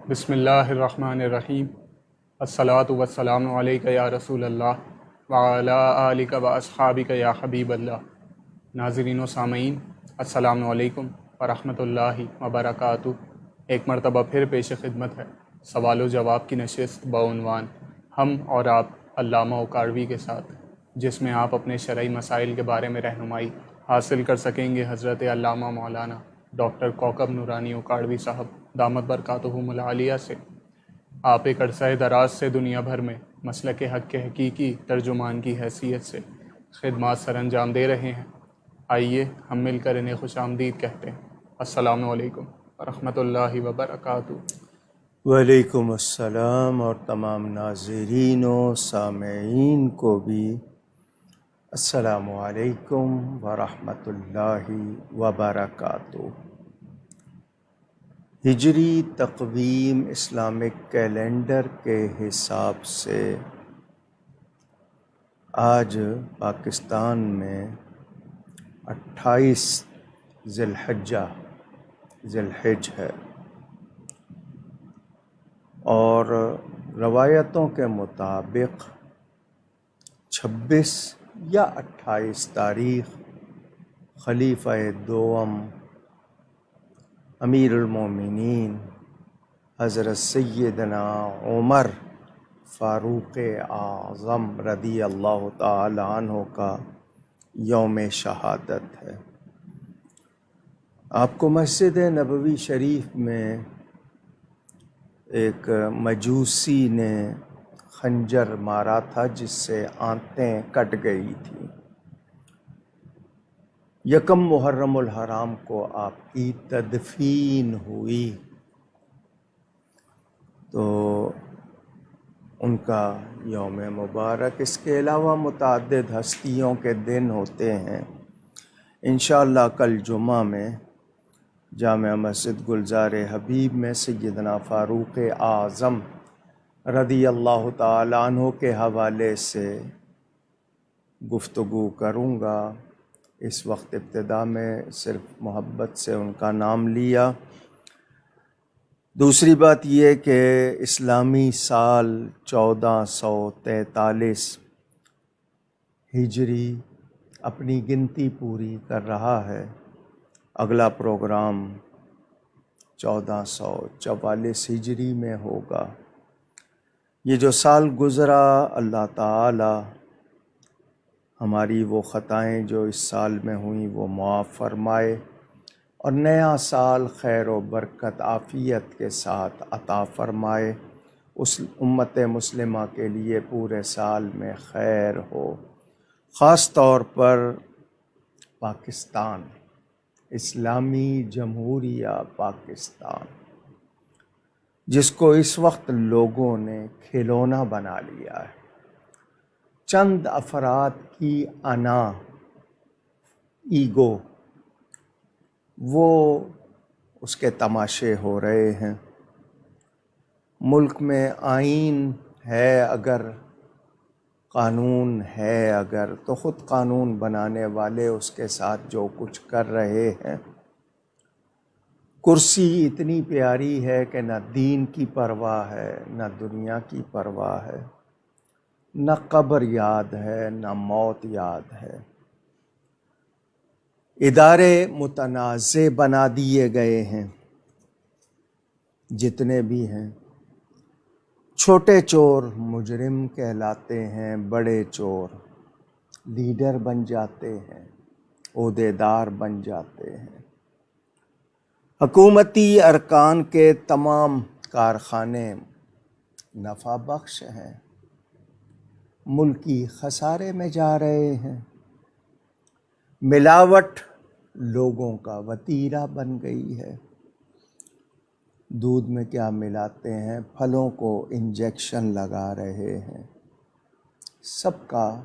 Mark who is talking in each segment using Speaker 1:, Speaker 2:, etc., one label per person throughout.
Speaker 1: بسم اللہ الرحمن الرحیم۔ الصلاۃ والسلام علیک یا رسول اللہ وعلی آلک و اصحابک یا حبیب اللہ۔ ناظرین و سامعین، السلام علیکم ورحمۃ اللہ وبرکاتہ۔ ایک مرتبہ پھر پیش خدمت ہے سوال و جواب کی نشست بعنوان ہم اور آپ علامہ اوکاڑوی کے ساتھ، جس میں آپ اپنے شرعی مسائل کے بارے میں رہنمائی حاصل کر سکیں گے حضرت علامہ مولانا ڈاکٹر کوکب نورانی اوکاڑوی صاحب دامت برکاتہم العالیہ سے۔ آپ ایک عرصہ دراز سے دنیا بھر میں مسلک حق کے حقیقی ترجمان کی حیثیت سے خدمات سر انجام دے رہے ہیں۔ آئیے ہم مل کر انہیں خوش آمدید کہتے ہیں۔ السلام علیکم ورحمۃ اللہ وبرکاتہ۔
Speaker 2: وعلیکم السلام، اور تمام ناظرین و سامعین کو بھی السلام علیکم ورحمۃ اللہ وبرکاتہ۔ ہجری تقویم اسلامک کیلنڈر کے حساب سے آج پاکستان میں 28 ذی الحج ہے، اور روایتوں کے مطابق 26 یا 28 تاریخ خلیفہ دوم امیر المومنین حضرت سیدنا عمر فاروق اعظم رضی اللہ تعالی عنہ کا یوم شہادت ہے۔ آپ کو مسجد نبوی شریف میں ایک مجوسی نے خنجر مارا تھا جس سے آنتیں کٹ گئی تھیں۔ یکم محرم الحرام کو آپ کی تدفین ہوئی، تو ان کا یوم مبارک۔ اس کے علاوہ متعدد ہستیوں کے دن ہوتے ہیں۔ انشاءاللہ کل جمعہ میں جامع مسجد گلزار حبیب میں سیدنا فاروق اعظم رضی اللہ تعالی عنہ کے حوالے سے گفتگو کروں گا۔ اس وقت ابتدا میں صرف محبت سے ان کا نام لیا۔ دوسری بات یہ کہ اسلامی سال 1443 ہجری اپنی گنتی پوری کر رہا ہے۔ اگلا پروگرام 1444 ہجری میں ہوگا۔ یہ جو سال گزرا، اللہ تعالی ہماری وہ خطائیں جو اس سال میں ہوئیں وہ معاف فرمائے، اور نیا سال خیر و برکت عافیت کے ساتھ عطا فرمائے۔ اس امت مسلمہ کے لیے پورے سال میں خیر ہو، خاص طور پر پاکستان، اسلامی جمہوریہ پاکستان، جس کو اس وقت لوگوں نے کھلونا بنا لیا ہے۔ چند افراد کی انا، ایگو، وہ اس کے تماشے ہو رہے ہیں۔ ملک میں آئین ہے اگر، قانون ہے اگر، تو خود قانون بنانے والے اس کے ساتھ جو کچھ کر رہے ہیں۔ کرسی اتنی پیاری ہے کہ نہ دین کی پرواہ ہے، نہ دنیا کی پرواہ ہے، نہ قبر یاد ہے، نہ موت یاد ہے۔ ادارے متنازع بنا دیے گئے ہیں، جتنے بھی ہیں۔ چھوٹے چور مجرم کہلاتے ہیں، بڑے چور لیڈر بن جاتے ہیں، عہدیدار بن جاتے ہیں۔ حکومتی ارکان کے تمام کارخانے نفع بخش ہیں، ملکی خسارے میں جا رہے ہیں۔ ملاوٹ لوگوں کا وتیرہ بن گئی ہے۔ دودھ میں کیا ملاتے ہیں؟ پھلوں کو انجیکشن لگا رہے ہیں۔ سب کا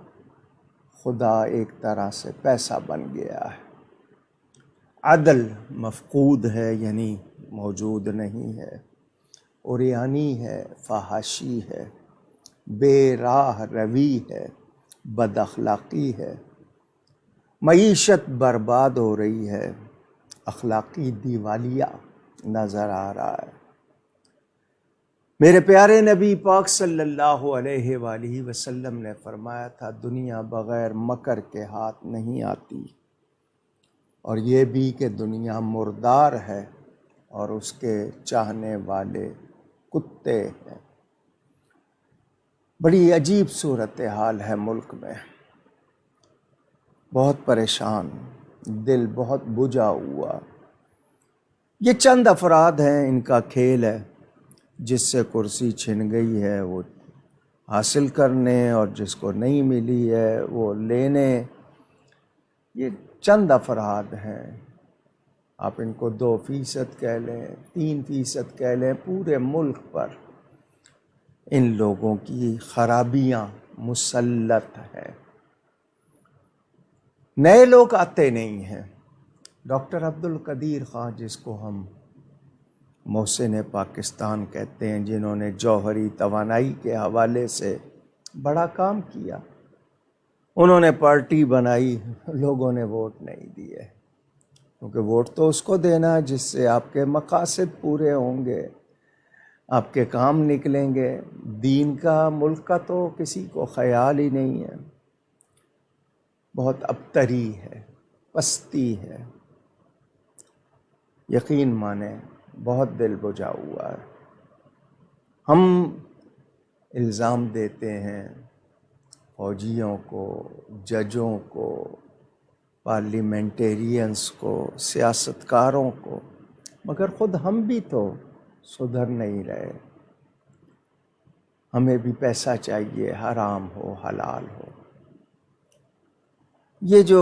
Speaker 2: خدا ایک طرح سے پیسہ بن گیا ہے۔ عدل مفقود ہے، یعنی موجود نہیں ہے۔ عریانی ہے، فحاشی ہے، بے راہ روی ہے، بد اخلاقی ہے۔ معیشت برباد ہو رہی ہے، اخلاقی دیوالیہ نظر آ رہا ہے۔ میرے پیارے نبی پاک صلی اللہ علیہ وآلہ وسلم نے فرمایا تھا دنیا بغیر مکر کے ہاتھ نہیں آتی، اور یہ بھی کہ دنیا مردار ہے اور اس کے چاہنے والے کتے ہیں۔ بڑی عجیب صورتحال ہے ملک میں، بہت پریشان، دل بہت بجھا ہوا۔ یہ چند افراد ہیں، ان کا کھیل ہے، جس سے کرسی چھن گئی ہے وہ حاصل کرنے، اور جس کو نہیں ملی ہے وہ لینے۔ یہ چند افراد ہیں، آپ ان کو 2% کہہ لیں، 3% کہہ لیں، پورے ملک پر ان لوگوں کی خرابیاں مسلط ہیں۔ نئے لوگ آتے نہیں ہیں۔ ڈاکٹر عبدالقدیر خان، جس کو ہم محسن پاکستان کہتے ہیں، جنہوں نے جوہری توانائی کے حوالے سے بڑا کام کیا، انہوں نے پارٹی بنائی، لوگوں نے ووٹ نہیں دیے، کیونکہ ووٹ تو اس کو دینا ہے جس سے آپ کے مقاصد پورے ہوں گے، آپ کے کام نکلیں گے۔ دین کا، ملک کا تو کسی کو خیال ہی نہیں ہے، بہت ابتری ہے، پستی ہے۔ یقین مانیں بہت دل بجھا ہوا ہے۔ ہم الزام دیتے ہیں فوجیوں کو، ججوں کو، پارلیمنٹیرینز کو، سیاستکاروں کو، مگر خود ہم بھی تو سدھر نہیں رہے۔ ہمیں بھی پیسہ چاہیے، حرام ہو حلال ہو۔ یہ جو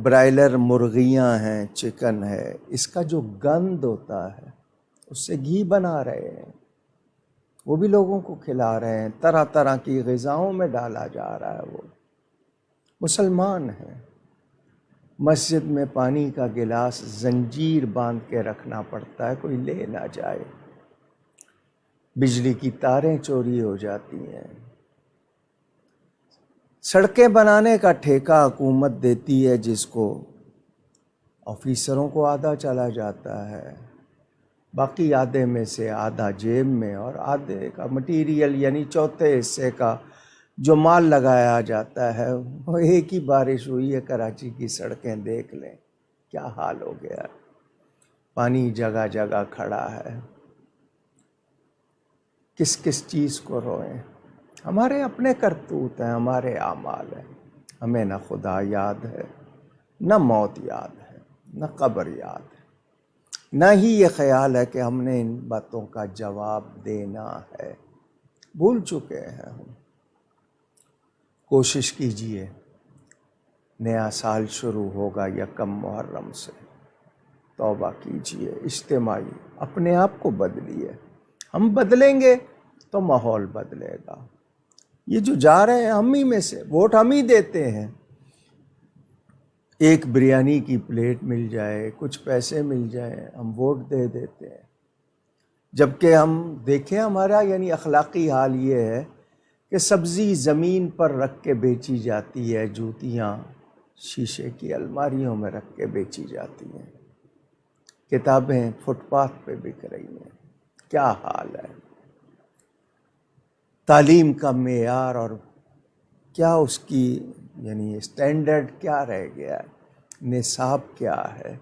Speaker 2: برائلر مرغیاں ہیں، چکن ہے، اس کا جو گند ہوتا ہے اس سے گھی بنا رہے ہیں، وہ بھی لوگوں کو کھلا رہے ہیں، طرح طرح کی غذاؤں میں ڈالا جا رہا ہے۔ وہ مسلمان ہیں، مسجد میں پانی کا گلاس زنجیر باندھ کے رکھنا پڑتا ہے، کوئی لے نہ جائے۔ بجلی کی تاریں چوری ہو جاتی ہیں۔ سڑکیں بنانے کا ٹھیکہ حکومت دیتی ہے، جس کو آفیسروں کو آدھا چلا جاتا ہے، باقی آدھے میں سے آدھا جیب میں، اور آدھے کا مٹیریل یعنی چوتھے حصے کا جو مال لگایا جاتا ہے۔ وہ ایک ہی بارش ہوئی ہے، کراچی کی سڑکیں دیکھ لیں کیا حال ہو گیا، پانی جگہ جگہ کھڑا ہے۔ کس کس چیز کو روئیں؟ ہمارے اپنے کرتوت ہیں، ہمارے اعمال ہیں۔ ہمیں نہ خدا یاد ہے، نہ موت یاد ہے، نہ قبر یاد ہے، نہ ہی یہ خیال ہے کہ ہم نے ان باتوں کا جواب دینا ہے۔ بھول چکے ہیں ہم۔ کوشش کیجئے، نیا سال شروع ہوگا 1 محرم سے، توبہ کیجئے اجتماعی، اپنے آپ کو بدلیے۔ ہم بدلیں گے تو ماحول بدلے گا۔ یہ جو جا رہے ہیں ہم ہی میں سے، ووٹ ہم ہی دیتے ہیں۔ ایک بریانی کی پلیٹ مل جائے، کچھ پیسے مل جائیں، ہم ووٹ دے دیتے ہیں۔ جبکہ ہم دیکھیں، ہمارا یعنی اخلاقی حال یہ ہے کہ سبزی زمین پر رکھ کے بیچی جاتی ہے، جوتیاں شیشے کی الماریوں میں رکھ کے بیچی جاتی ہیں، کتابیں فٹ پاتھ پہ بک رہی ہیں۔ کیا حال ہے؟ تعلیم کا معیار اور کیا اس کی یعنی اسٹینڈرڈ کیا رہ گیا ہے، نصاب کیا ہے؟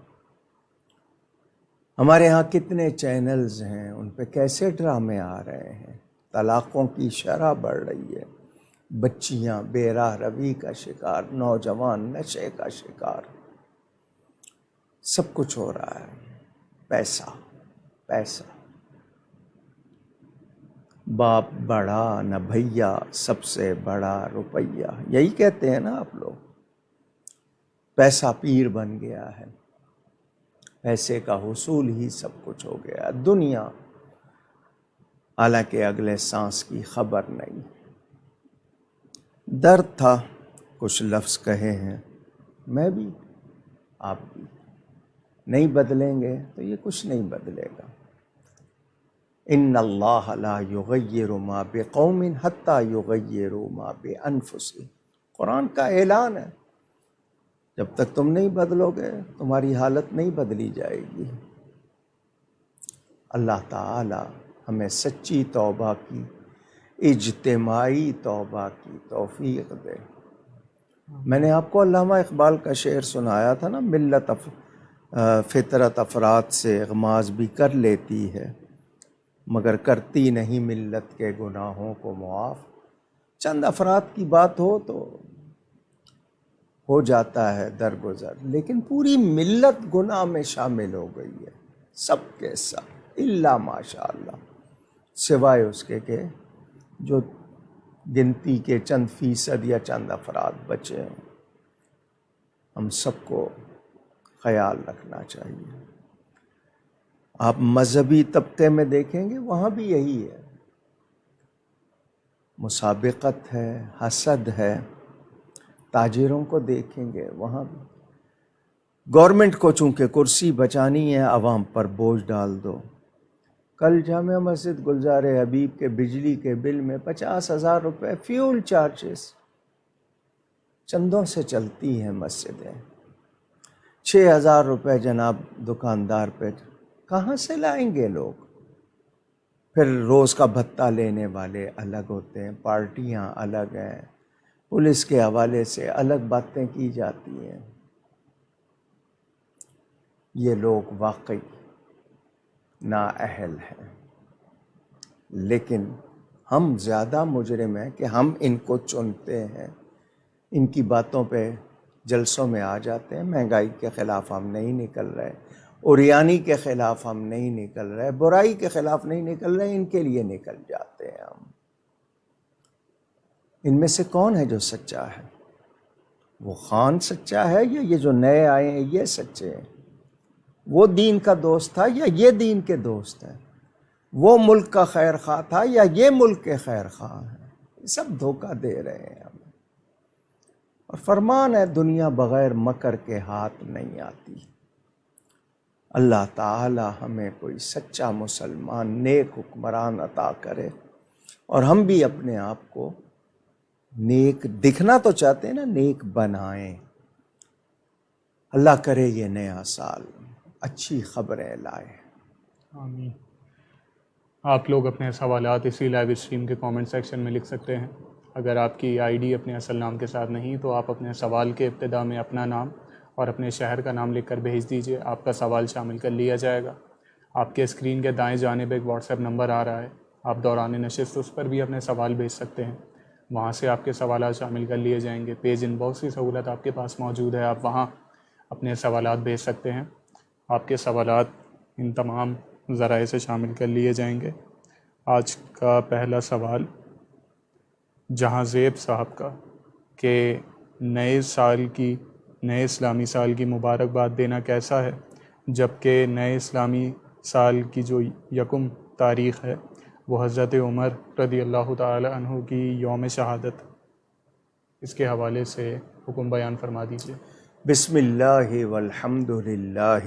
Speaker 2: ہمارے ہاں کتنے چینلز ہیں، ان پہ کیسے ڈرامے آ رہے ہیں، طلاقوں کی شرح بڑھ رہی ہے، بچیاں بے راہ روی کا شکار، نوجوان نشے کا شکار، سب کچھ ہو رہا ہے۔ پیسہ پیسہ، باپ بڑا نہ بھیا، سب سے بڑا روپیہ، یہی کہتے ہیں نا آپ لوگ۔ پیسہ پیر بن گیا ہے، پیسے کا حصول ہی سب کچھ ہو گیا، دنیا، حالانکہ اگلے سانس کی خبر نہیں۔ درد تھا، کچھ لفظ کہے ہیں، میں بھی، آپ بھی۔ نہیں بدلیں گے تو یہ کچھ نہیں بدلے گا۔ ان اللہ لا یغیر ما بقوم حتی یغیروا ما بانفسہم، قرآن کا اعلان ہے۔ جب تک تم نہیں بدلو گے تمہاری حالت نہیں بدلی جائے گی۔ اللہ تعالی ہمیں سچی توبہ کی، اجتماعی توبہ کی توفیق دے۔ میں نے آپ کو علامہ اقبال کا شعر سنایا تھا نا، فطرت افراد سے اغماض بھی کر لیتی ہے، مگر کرتی نہیں ملت کے گناہوں کو معاف۔ چند افراد کی بات ہو تو ہو جاتا ہے درگزر، لیکن پوری ملت گناہ میں شامل ہو گئی ہے، سب کے سب، الا ماشاء اللہ، سوائے اس کے کہ جو گنتی کے چند فیصد یا چند افراد بچے ہیں۔ ہم سب کو خیال رکھنا چاہیے۔ آپ مذہبی طبقے میں دیکھیں گے وہاں بھی یہی ہے، مسابقت ہے، حسد ہے۔ تاجروں کو دیکھیں گے وہاں بھی، گورنمنٹ کو چونکہ کرسی بچانی ہے، عوام پر بوجھ ڈال دو۔ کل جامع مسجد گلزار حبیب کے بجلی کے بل میں 50,000 روپے فیول چارجز، چندوں سے چلتی ہیں مسجدیں۔ 6,000 روپے جناب دکاندار پہ کہاں سے لائیں گے لوگ؟ پھر روز کا بھتہ لینے والے الگ ہوتے ہیں، پارٹیاں الگ ہیں، پولیس کے حوالے سے الگ باتیں کی جاتی ہیں۔ یہ لوگ واقعی نااہل ہیں، لیکن ہم زیادہ مجرم ہیں کہ ہم ان کو چنتے ہیں، ان کی باتوں پہ جلسوں میں آ جاتے ہیں۔ مہنگائی کے خلاف ہم نہیں نکل رہے، اوریانی کے خلاف ہم نہیں نکل رہے، برائی کے خلاف نہیں نکل رہے، ان کے لیے نکل جاتے ہیں ہم۔ ان میں سے کون ہے جو سچا ہے؟ وہ خان سچا ہے یا یہ جو نئے آئے ہیں یہ سچے ہیں؟ وہ دین کا دوست تھا یا یہ دین کے دوست ہیں؟ وہ ملک کا خیر خواہ تھا یا یہ ملک کے خیر خواہ ہیں؟ یہ سب دھوکہ دے رہے ہیں ہمیں۔ اور فرمان ہے دنیا بغیر مکر کے ہاتھ نہیں آتی۔ اللہ تعالی ہمیں کوئی سچا مسلمان، نیک حکمران عطا کرے، اور ہم بھی اپنے آپ کو نیک دکھنا تو چاہتے ہیں نا، نیک بنائیں۔ اللہ کرے یہ نیا سال اچھی خبریں لائے۔
Speaker 1: آمین۔ آپ لوگ اپنے سوالات اسی لائیو اسٹریم کے کامنٹ سیکشن میں لکھ سکتے ہیں۔ اگر آپ کی آئی ڈی اپنے اصل نام کے ساتھ نہیں تو آپ اپنے سوال کے ابتدا میں اپنا نام اور اپنے شہر کا نام لکھ کر بھیج دیجیے، آپ کا سوال شامل کر لیا جائے گا۔ آپ کے اسکرین کے دائیں جانب ایک واٹس ایپ نمبر آ رہا ہے، آپ دوران نشست اس پر بھی اپنے سوال بھیج سکتے ہیں، وہاں سے آپ کے سوالات شامل کر لیے جائیں گے۔ پیج ان باکس کی سہولت آپ کے پاس موجود ہے، آپ وہاں اپنے سوالات بھیج سکتے ہیں، آپ کے سوالات ان تمام ذرائع سے شامل کر لیے جائیں گے۔ آج کا پہلا سوال جہاں زیب صاحب کا، کہ نئے اسلامی سال کی مبارکباد دینا کیسا ہے، جبکہ نئے اسلامی سال کی جو یکم تاریخ ہے وہ حضرت عمر رضی اللہ تعالی عنہ کی یوم شہادت، اس کے حوالے سے حکم بیان فرما دیجیے۔
Speaker 2: بسم اللہ والحمد للہ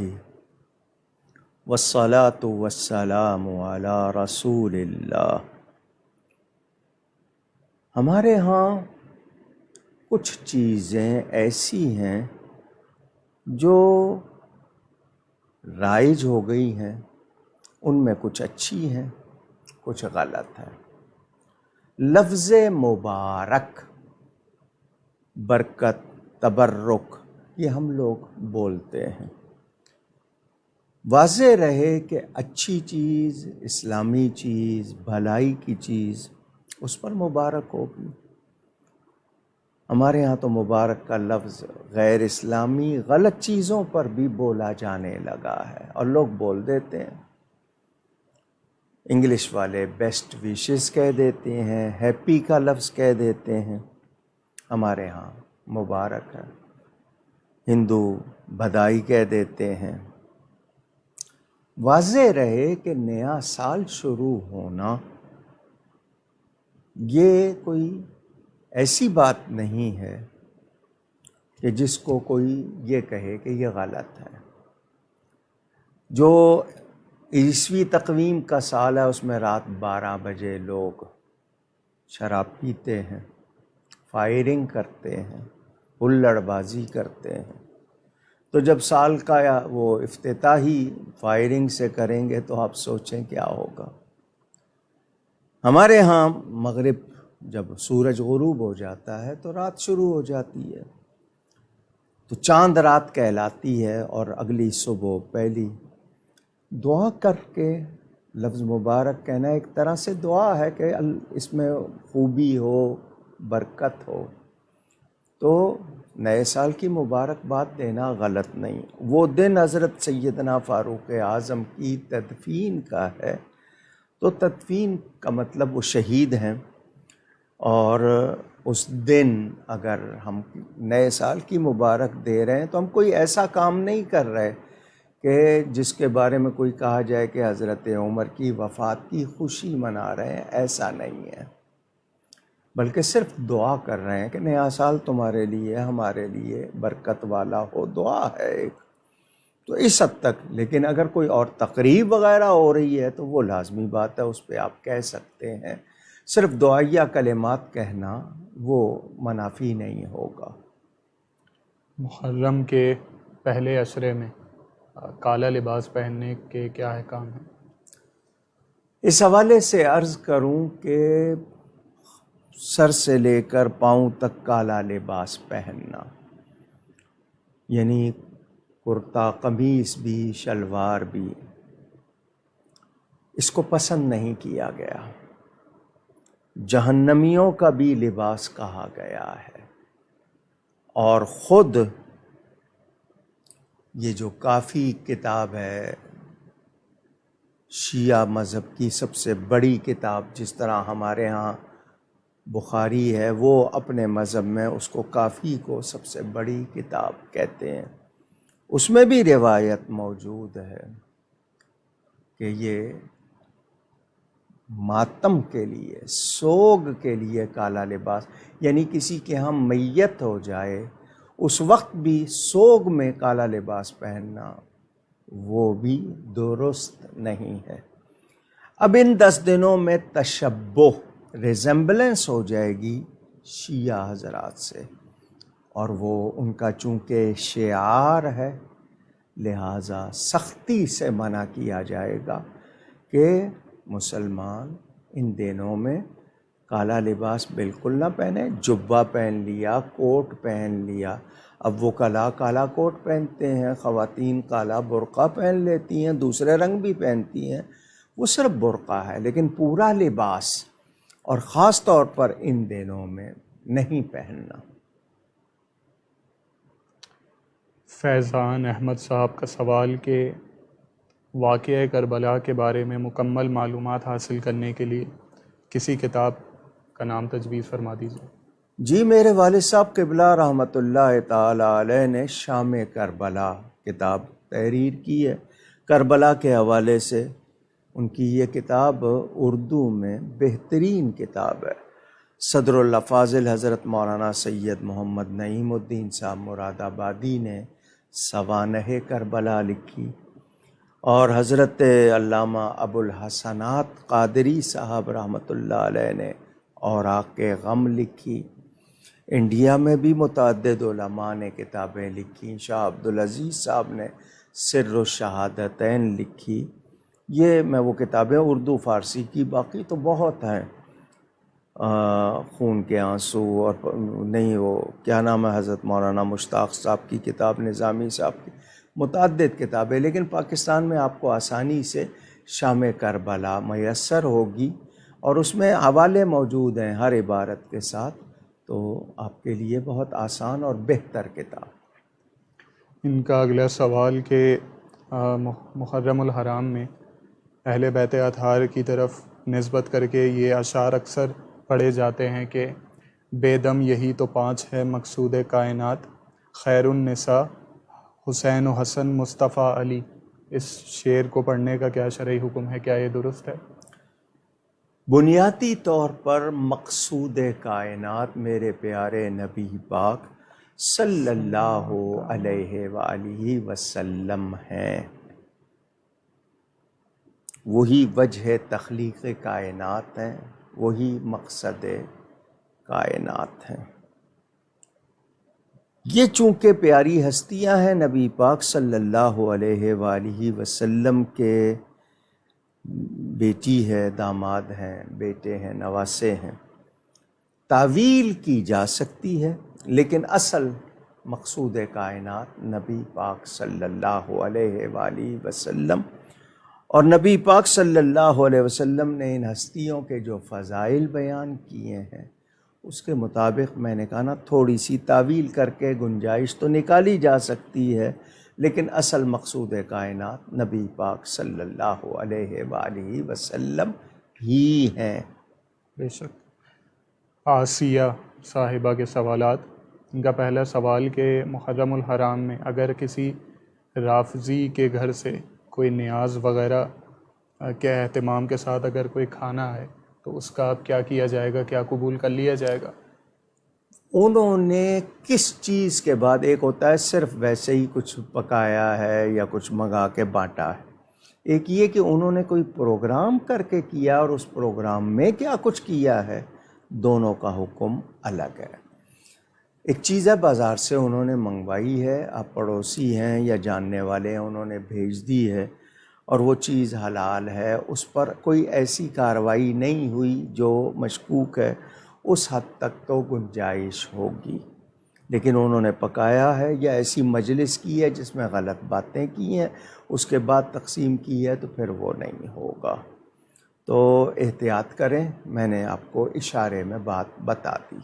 Speaker 2: والصلاة والسلام علی رسول اللہ۔ ہمارے ہاں کچھ چیزیں ایسی ہیں جو رائج ہو گئی ہیں، ان میں کچھ اچھی ہیں، کچھ غلط ہے۔ لفظ مبارک، برکت، تبرک، یہ ہم لوگ بولتے ہیں۔ واضح رہے کہ اچھی چیز، اسلامی چیز، بھلائی کی چیز، اس پر مبارک ہوگی۔ ہمارے ہاں تو مبارک کا لفظ غیر اسلامی غلط چیزوں پر بھی بولا جانے لگا ہے، اور لوگ بول دیتے ہیں۔ انگلش والے بیسٹ وشز کہہ دیتے ہیں، ہیپی کا لفظ کہہ دیتے ہیں، ہمارے ہاں مبارک ہے۔ ہندو بدائی کہہ دیتے ہیں۔ واضح رہے کہ نیا سال شروع ہونا یہ کوئی ایسی بات نہیں ہے کہ جس کو کوئی یہ کہے کہ یہ غلط ہے۔ جو عیسوی تقویم کا سال ہے اس میں رات 12 بجے لوگ شراب پیتے ہیں، فائرنگ کرتے ہیں، ہلڑ بازی کرتے ہیں۔ تو جب سال کا وہ افتتاحی فائرنگ سے کریں گے تو آپ سوچیں کیا ہوگا۔ ہمارے ہاں مغرب جب سورج غروب ہو جاتا ہے تو رات شروع ہو جاتی ہے، تو چاند رات کہلاتی ہے، اور اگلی صبح پہلی دعا کر کے لفظ مبارک کہنا ایک طرح سے دعا ہے کہ اس میں خوبی ہو، برکت ہو، تو نئے سال کی مبارکباد دینا غلط نہیں۔ وہ دن حضرت سیدنا فاروق اعظم کی تدفین کا ہے، تو تدفین کا مطلب وہ شہید ہیں، اور اس دن اگر ہم نئے سال کی مبارک دے رہے ہیں تو ہم کوئی ایسا کام نہیں کر رہے کہ جس کے بارے میں کوئی کہا جائے کہ حضرت عمر کی وفات کی خوشی منا رہے ہیں، ایسا نہیں ہے، بلکہ صرف دعا کر رہے ہیں کہ نیا سال تمہارے لیے، ہمارے لیے برکت والا ہو، دعا ہے ایک، تو اس حد تک۔ لیکن اگر کوئی اور تقریب وغیرہ ہو رہی ہے تو وہ لازمی بات ہے، اس پہ آپ کہہ سکتے ہیں، صرف دعائیہ کلمات کہنا وہ منافی نہیں ہوگا۔
Speaker 1: محرم کے پہلے عشرے میں کالا لباس پہننے کے کیا احکام ہیں؟
Speaker 2: اس حوالے سے عرض کروں کہ سر سے لے کر پاؤں تک کالا لباس پہننا، یعنی کرتا قمیص بھی، شلوار بھی، اس کو پسند نہیں کیا گیا، جہنمیوں کا بھی لباس کہا گیا ہے۔ اور خود یہ جو کافی کتاب ہے، شیعہ مذہب کی سب سے بڑی کتاب، جس طرح ہمارے ہاں بخاری ہے، وہ اپنے مذہب میں اس کو کافی کو سب سے بڑی کتاب کہتے ہیں، اس میں بھی روایت موجود ہے کہ یہ ماتم کے لیے، سوگ کے لیے کالا لباس، یعنی کسی کے ہاں میت ہو جائے اس وقت بھی سوگ میں کالا لباس پہننا وہ بھی درست نہیں ہے۔ اب ان 10 دنوں میں تشبہ، ریزمبلنس ہو جائے گی شیعہ حضرات سے، اور وہ ان کا چونکہ شعار ہے لہٰذا سختی سے منع کیا جائے گا کہ مسلمان ان دنوں میں کالا لباس بالکل نہ پہنے۔ جبہ پہن لیا، کوٹ پہن لیا، اب وہ کالا کوٹ پہنتے ہیں، خواتین کالا برقع پہن لیتی ہیں، دوسرے رنگ بھی پہنتی ہیں، وہ صرف برقع ہے، لیکن پورا لباس اور خاص طور پر ان دنوں میں نہیں پہننا۔
Speaker 1: فیضان احمد صاحب کا سوال کہ واقعہ کربلا کے بارے میں مکمل معلومات حاصل کرنے کے لیے کسی کتاب کا نام تجویز فرما دیجیے۔
Speaker 2: جی، میرے والد صاحب قبلہ رحمۃ اللہ تعالی علیہ نے شام کربلا کتاب تحریر کی ہے، کربلا کے حوالے سے ان کی یہ کتاب اردو میں بہترین کتاب ہے۔ صدر الافاضل حضرت مولانا سید محمد نعیم الدین صاحب مراد آبادی نے سوانح کربلا لکھی، اور حضرت علامہ ابو الحسنات قادری صاحب رحمۃ اللہ علیہ نے اوراق غم لکھی۔ انڈیا میں بھی متعدد علماء نے کتابیں لکھی، شاہ عبدالعزیز صاحب نے سر الشہادتین لکھی۔ یہ میں وہ کتابیں اردو فارسی کی، باقی تو بہت ہیں، خون کے آنسو، اور نہیں وہ کیا نام ہے حضرت مولانا مشتاق صاحب کی کتاب، نظامی صاحب کی، متعدد کتابیں، لیکن پاکستان میں آپ کو آسانی سے شام کربلا میسر ہوگی، اور اس میں حوالے موجود ہیں ہر عبارت کے ساتھ، تو آپ کے لیے بہت آسان اور بہتر کتاب۔
Speaker 1: ان کا اگلا سوال کہ محرم الحرام میں اہل بیت اطہار کی طرف نسبت کر کے یہ اشعار اکثر پڑھے جاتے ہیں کہ بے دم یہی تو 5 ہے مقصود کائنات، خیر النساء حسین و حسن مصطفیٰ علی، اس شعر کو پڑھنے کا کیا شرعی حکم ہے؟ کیا یہ درست ہے؟
Speaker 2: بنیادی طور پر مقصود کائنات میرے پیارے نبی پاک صلی اللہ علیہ وآلہ وسلم ہیں، وہی وجہ تخلیق کائنات ہیں، وہی مقصد کائنات ہیں۔ یہ چونکہ پیاری ہستیاں ہیں نبی پاک صلی اللہ علیہ وآلہ وسلم کے بیٹی ہے، داماد ہیں، بیٹے ہیں، نواسے ہیں، تعویل کی جا سکتی ہے، لیکن اصل مقصود کائنات نبی پاک صلی اللہ علیہ وآلہ وسلم، اور نبی پاک صلی اللہ علیہ وسلم نے ان ہستیوں کے جو فضائل بیان کیے ہیں اس کے مطابق میں نے کہا نا تھوڑی سی تعویل کر کے گنجائش تو نکالی جا سکتی ہے، لیکن اصل مقصود کائنات نبی پاک صلی اللہ علیہ وآلہ وسلم ہی ہیں۔
Speaker 1: بے شک۔ آسیہ صاحبہ کے سوالات، ان کا پہلا سوال کہ محرم الحرام میں اگر کسی رافضی کے گھر سے کوئی نیاز وغیرہ کے اہتمام کے ساتھ اگر کوئی کھانا ہے تو اس کا اب کیا کیا جائے گا، کیا قبول کر لیا جائے گا؟
Speaker 2: انہوں نے کس چیز کے بعد، ایک ہوتا ہے صرف ویسے ہی کچھ پکایا ہے یا کچھ منگا کے بانٹا ہے، ایک یہ کہ انہوں نے کوئی پروگرام کر کے کیا اور اس پروگرام میں کیا کچھ کیا ہے، دونوں کا حکم الگ ہے۔ ایک چیز ہے بازار سے انہوں نے منگوائی ہے، آپ پڑوسی ہیں یا جاننے والے ہیں، انہوں نے بھیج دی ہے اور وہ چیز حلال ہے، اس پر کوئی ایسی کارروائی نہیں ہوئی جو مشکوک ہے، اس حد تک تو گنجائش ہوگی۔ لیکن انہوں نے پکایا ہے یا ایسی مجلس کی ہے جس میں غلط باتیں کی ہیں، اس کے بعد تقسیم کی ہے، تو پھر وہ نہیں ہوگا۔ تو احتیاط کریں، میں نے آپ کو اشارے میں بات بتا دی۔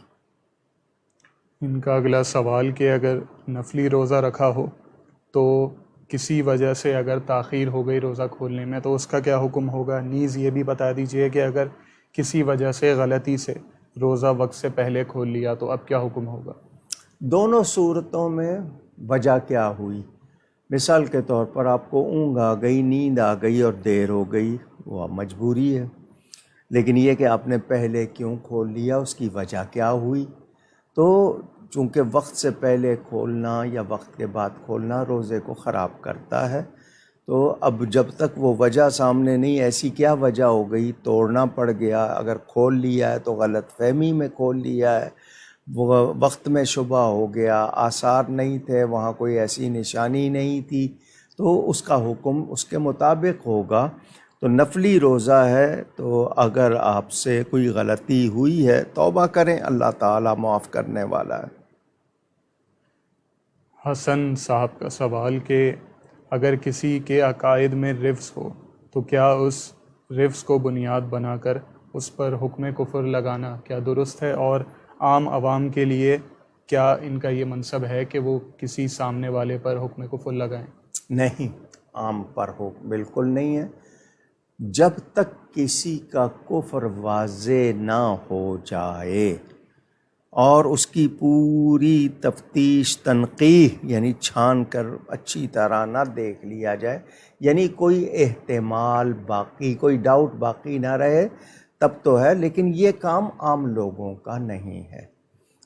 Speaker 1: ان کا اگلا سوال کہ اگر نفلی روزہ رکھا ہو تو کسی وجہ سے اگر تاخیر ہو گئی روزہ کھولنے میں تو اس کا کیا حکم ہوگا؟ نیز یہ بھی بتا دیجئے کہ اگر کسی وجہ سے غلطی سے روزہ وقت سے پہلے کھول لیا تو اب کیا حکم ہوگا؟
Speaker 2: دونوں صورتوں میں وجہ کیا ہوئی؟ مثال کے طور پر آپ کو اونگ آ گئی، نیند آ گئی اور دیر ہو گئی، وہ مجبوری ہے، لیکن یہ کہ آپ نے پہلے کیوں کھول لیا، اس کی وجہ کیا ہوئی؟ تو چونکہ وقت سے پہلے کھولنا یا وقت کے بعد کھولنا روزے کو خراب کرتا ہے، تو اب جب تک وہ وجہ سامنے نہیں، ایسی کیا وجہ ہو گئی، توڑنا پڑ گیا، اگر کھول لیا ہے تو غلط فہمی میں کھول لیا ہے، وہ وقت میں شبہ ہو گیا، آثار نہیں تھے، وہاں کوئی ایسی نشانی نہیں تھی، تو اس کا حکم اس کے مطابق ہوگا۔ تو نفلی روزہ ہے تو اگر آپ سے کوئی غلطی ہوئی ہے توبہ کریں، اللہ تعالیٰ معاف کرنے والا ہے۔
Speaker 1: حسن صاحب کا سوال کہ اگر کسی کے عقائد میں رفض ہو تو کیا اس رفض کو بنیاد بنا کر اس پر حکم کفر لگانا کیا درست ہے، اور عام عوام کے لیے کیا ان کا یہ منصب ہے کہ وہ کسی سامنے والے پر حکم کفر لگائیں؟
Speaker 2: نہیں، عام پر ہو بالکل نہیں ہے۔ جب تک کسی کا کفر واضح نہ ہو جائے اور اس کی پوری تفتیش تنقیح یعنی چھان کر اچھی طرح نہ دیکھ لیا جائے، یعنی کوئی احتمال باقی، کوئی ڈاؤٹ باقی نہ رہے، تب تو ہے، لیکن یہ کام عام لوگوں کا نہیں ہے،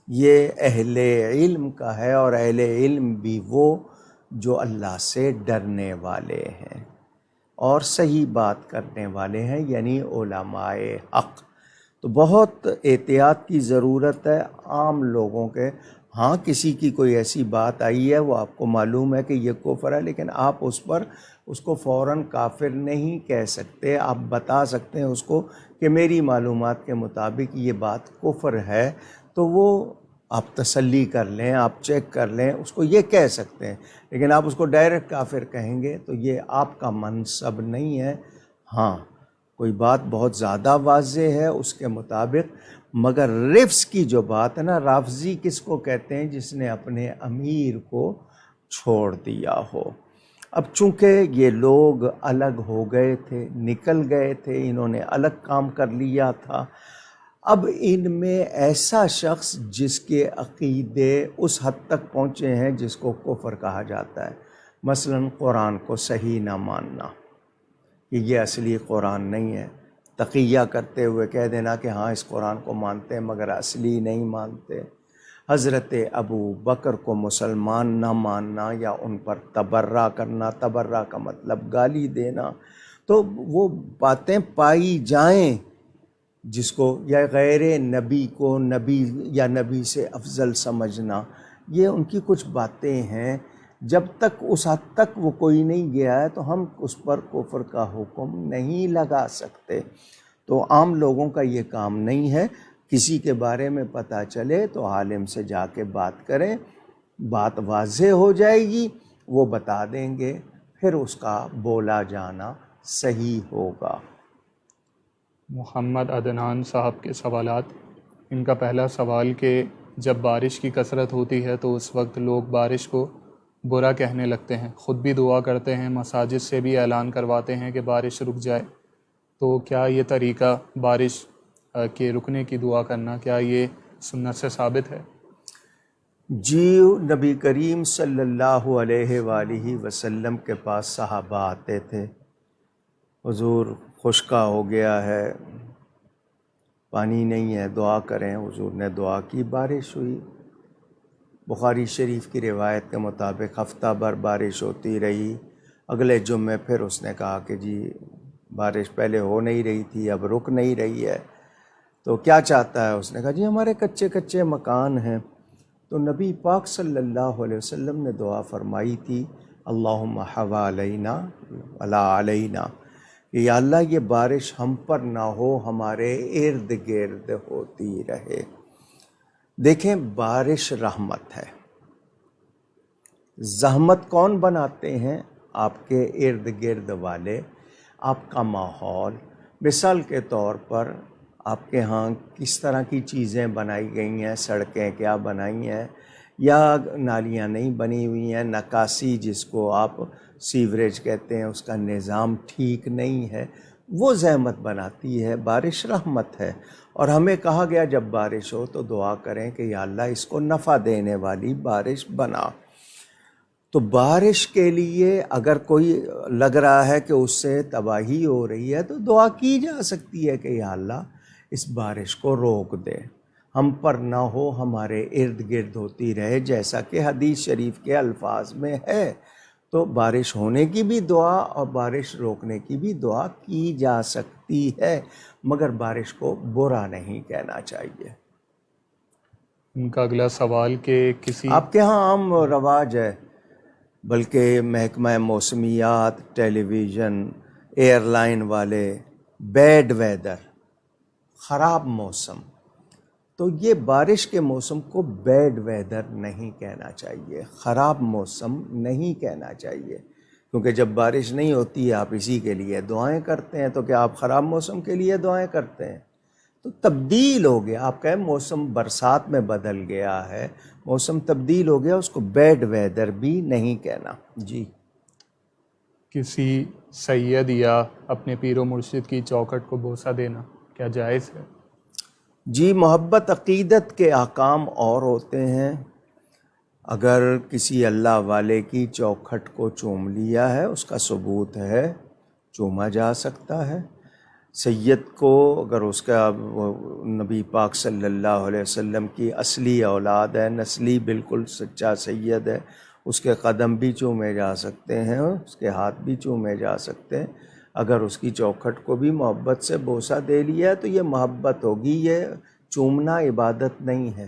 Speaker 2: یہ اہل علم کا ہے، اور اہل علم بھی وہ جو اللہ سے ڈرنے والے ہیں اور صحیح بات کرنے والے ہیں، یعنی علماء حق۔ تو بہت احتیاط کی ضرورت ہے عام لوگوں کے۔ ہاں کسی کی کوئی ایسی بات آئی ہے، وہ آپ کو معلوم ہے کہ یہ کفر ہے، لیکن آپ اس کو فوراً کافر نہیں کہہ سکتے، آپ بتا سکتے ہیں اس کو کہ میری معلومات کے مطابق یہ بات کفر ہے، تو وہ آپ تسلی کر لیں، آپ چیک کر لیں، اس کو یہ کہہ سکتے ہیں، لیکن آپ اس کو ڈائریکٹ کافر کہیں گے تو یہ آپ کا منصب نہیں ہے۔ ہاں کوئی بات بہت زیادہ واضح ہے اس کے مطابق، مگر رفض کی جو بات ہے نا، رافضی کس کو کہتے ہیں؟ جس نے اپنے امیر کو چھوڑ دیا ہو۔ اب چونکہ یہ لوگ الگ ہو گئے تھے، نکل گئے تھے، انہوں نے الگ کام کر لیا تھا، اب ان میں ایسا شخص جس کے عقیدے اس حد تک پہنچے ہیں جس کو کفر کہا جاتا ہے، مثلا قرآن کو صحیح نہ ماننا کہ یہ اصلی قرآن نہیں ہے، تقیہ کرتے ہوئے کہہ دینا کہ ہاں اس قرآن کو مانتے ہیں مگر اصلی نہیں مانتے، حضرت ابو بکر کو مسلمان نہ ماننا یا ان پر تبرہ کرنا، تبرہ کا مطلب گالی دینا، تو وہ باتیں پائی جائیں جس کو، یا غیر نبی کو نبی یا نبی سے افضل سمجھنا، یہ ان کی کچھ باتیں ہیں، جب تک اس حد تک وہ کوئی نہیں گیا ہے تو ہم اس پر کفر کا حکم نہیں لگا سکتے۔ تو عام لوگوں کا یہ کام نہیں ہے، کسی کے بارے میں پتہ چلے تو عالم سے جا کے بات کریں، بات واضح ہو جائے گی، وہ بتا دیں گے، پھر اس کا بولا جانا صحیح ہوگا۔
Speaker 1: محمد عدنان صاحب کے سوالات۔ ان کا پہلا سوال کہ جب بارش کی کثرت ہوتی ہے تو اس وقت لوگ بارش کو برا کہنے لگتے ہیں، خود بھی دعا کرتے ہیں، مساجد سے بھی اعلان کرواتے ہیں کہ بارش رک جائے، تو کیا یہ طریقہ بارش کے رکنے کی دعا کرنا، کیا یہ سنت سے ثابت ہے؟
Speaker 2: جی، نبی کریم صلی اللہ علیہ وآلہ وسلم کے پاس صحابہ آتے تھے، حضور خشکا ہو گیا ہے، پانی نہیں ہے، دعا کریں۔ حضور نے دعا کی، بارش ہوئی۔ بخاری شریف کی روایت کے مطابق ہفتہ بھر بارش ہوتی رہی۔ اگلے جمعے پھر اس نے کہا کہ جی بارش پہلے ہو نہیں رہی تھی، اب رک نہیں رہی ہے، تو کیا چاہتا ہے؟ اس نے کہا جی ہمارے کچے کچے مکان ہیں۔ تو نبی پاک صلی اللہ علیہ وسلم نے دعا فرمائی تھی، اللہم حوالینا ولا علینا، کہ یا اللہ یہ بارش ہم پر نہ ہو، ہمارے ارد گرد ہوتی رہے۔ دیکھیں، بارش رحمت ہے۔ زحمت کون بناتے ہیں؟ آپ کے ارد گرد والے، آپ کا ماحول۔ مثال کے طور پر آپ کے ہاں کس طرح کی چیزیں بنائی گئی ہیں، سڑکیں کیا بنائی ہیں، یا نالیاں نہیں بنی ہوئی ہیں، نکاسی جس کو آپ سیوریج کہتے ہیں اس کا نظام ٹھیک نہیں ہے، وہ زحمت بناتی ہے۔ بارش رحمت ہے، اور ہمیں کہا گیا جب بارش ہو تو دعا کریں کہ یا اللہ اس کو نفع دینے والی بارش بنا۔ تو بارش کے لیے اگر کوئی لگ رہا ہے کہ اس سے تباہی ہو رہی ہے تو دعا کی جا سکتی ہے کہ یا اللہ اس بارش کو روک دے، ہم پر نہ ہو، ہمارے ارد گرد ہوتی رہے، جیسا کہ حدیث شریف کے الفاظ میں ہے۔ تو بارش ہونے کی بھی دعا اور بارش روکنے کی بھی دعا کی جا سکتی ہے، مگر بارش کو برا نہیں کہنا چاہیے۔
Speaker 1: ان کا اگلا سوال کہ کسی
Speaker 2: آپ کے ہاں عام رواج ہے، بلکہ محکمہ موسمیات، ٹیلی ویژن، ایئر لائن والے، بیڈ ویدر، خراب موسم، تو یہ بارش کے موسم کو بیڈ ویدر نہیں کہنا چاہیے، خراب موسم نہیں کہنا چاہیے، کیونکہ جب بارش نہیں ہوتی ہے آپ اسی کے لیے دعائیں کرتے ہیں، تو کیا آپ خراب موسم کے لیے دعائیں کرتے ہیں؟ تو تبدیل ہو گیا، آپ کہیں موسم برسات میں بدل گیا ہے، موسم تبدیل ہو گیا، اس کو بیڈ ویدر بھی نہیں کہنا۔ جی،
Speaker 1: کسی سید یا اپنے پیر و مرشد کی چوکھٹ کو بوسہ دینا کیا جائز ہے؟
Speaker 2: جی، محبت عقیدت کے احکام اور ہوتے ہیں۔ اگر کسی اللہ والے کی چوکھٹ کو چوم لیا ہے، اس کا ثبوت ہے، چوما جا سکتا ہے۔ سید کو اگر اس کا نبی پاک صلی اللہ علیہ وسلم کی اصلی اولاد ہے، نسلی بالکل سچا سید ہے، اس کے قدم بھی چومے جا سکتے ہیں، اس کے ہاتھ بھی چومے جا سکتے ہیں۔ اگر اس کی چوکھٹ کو بھی محبت سے بوسہ دے لیا ہے تو یہ محبت ہوگی، یہ چومنا عبادت نہیں ہے،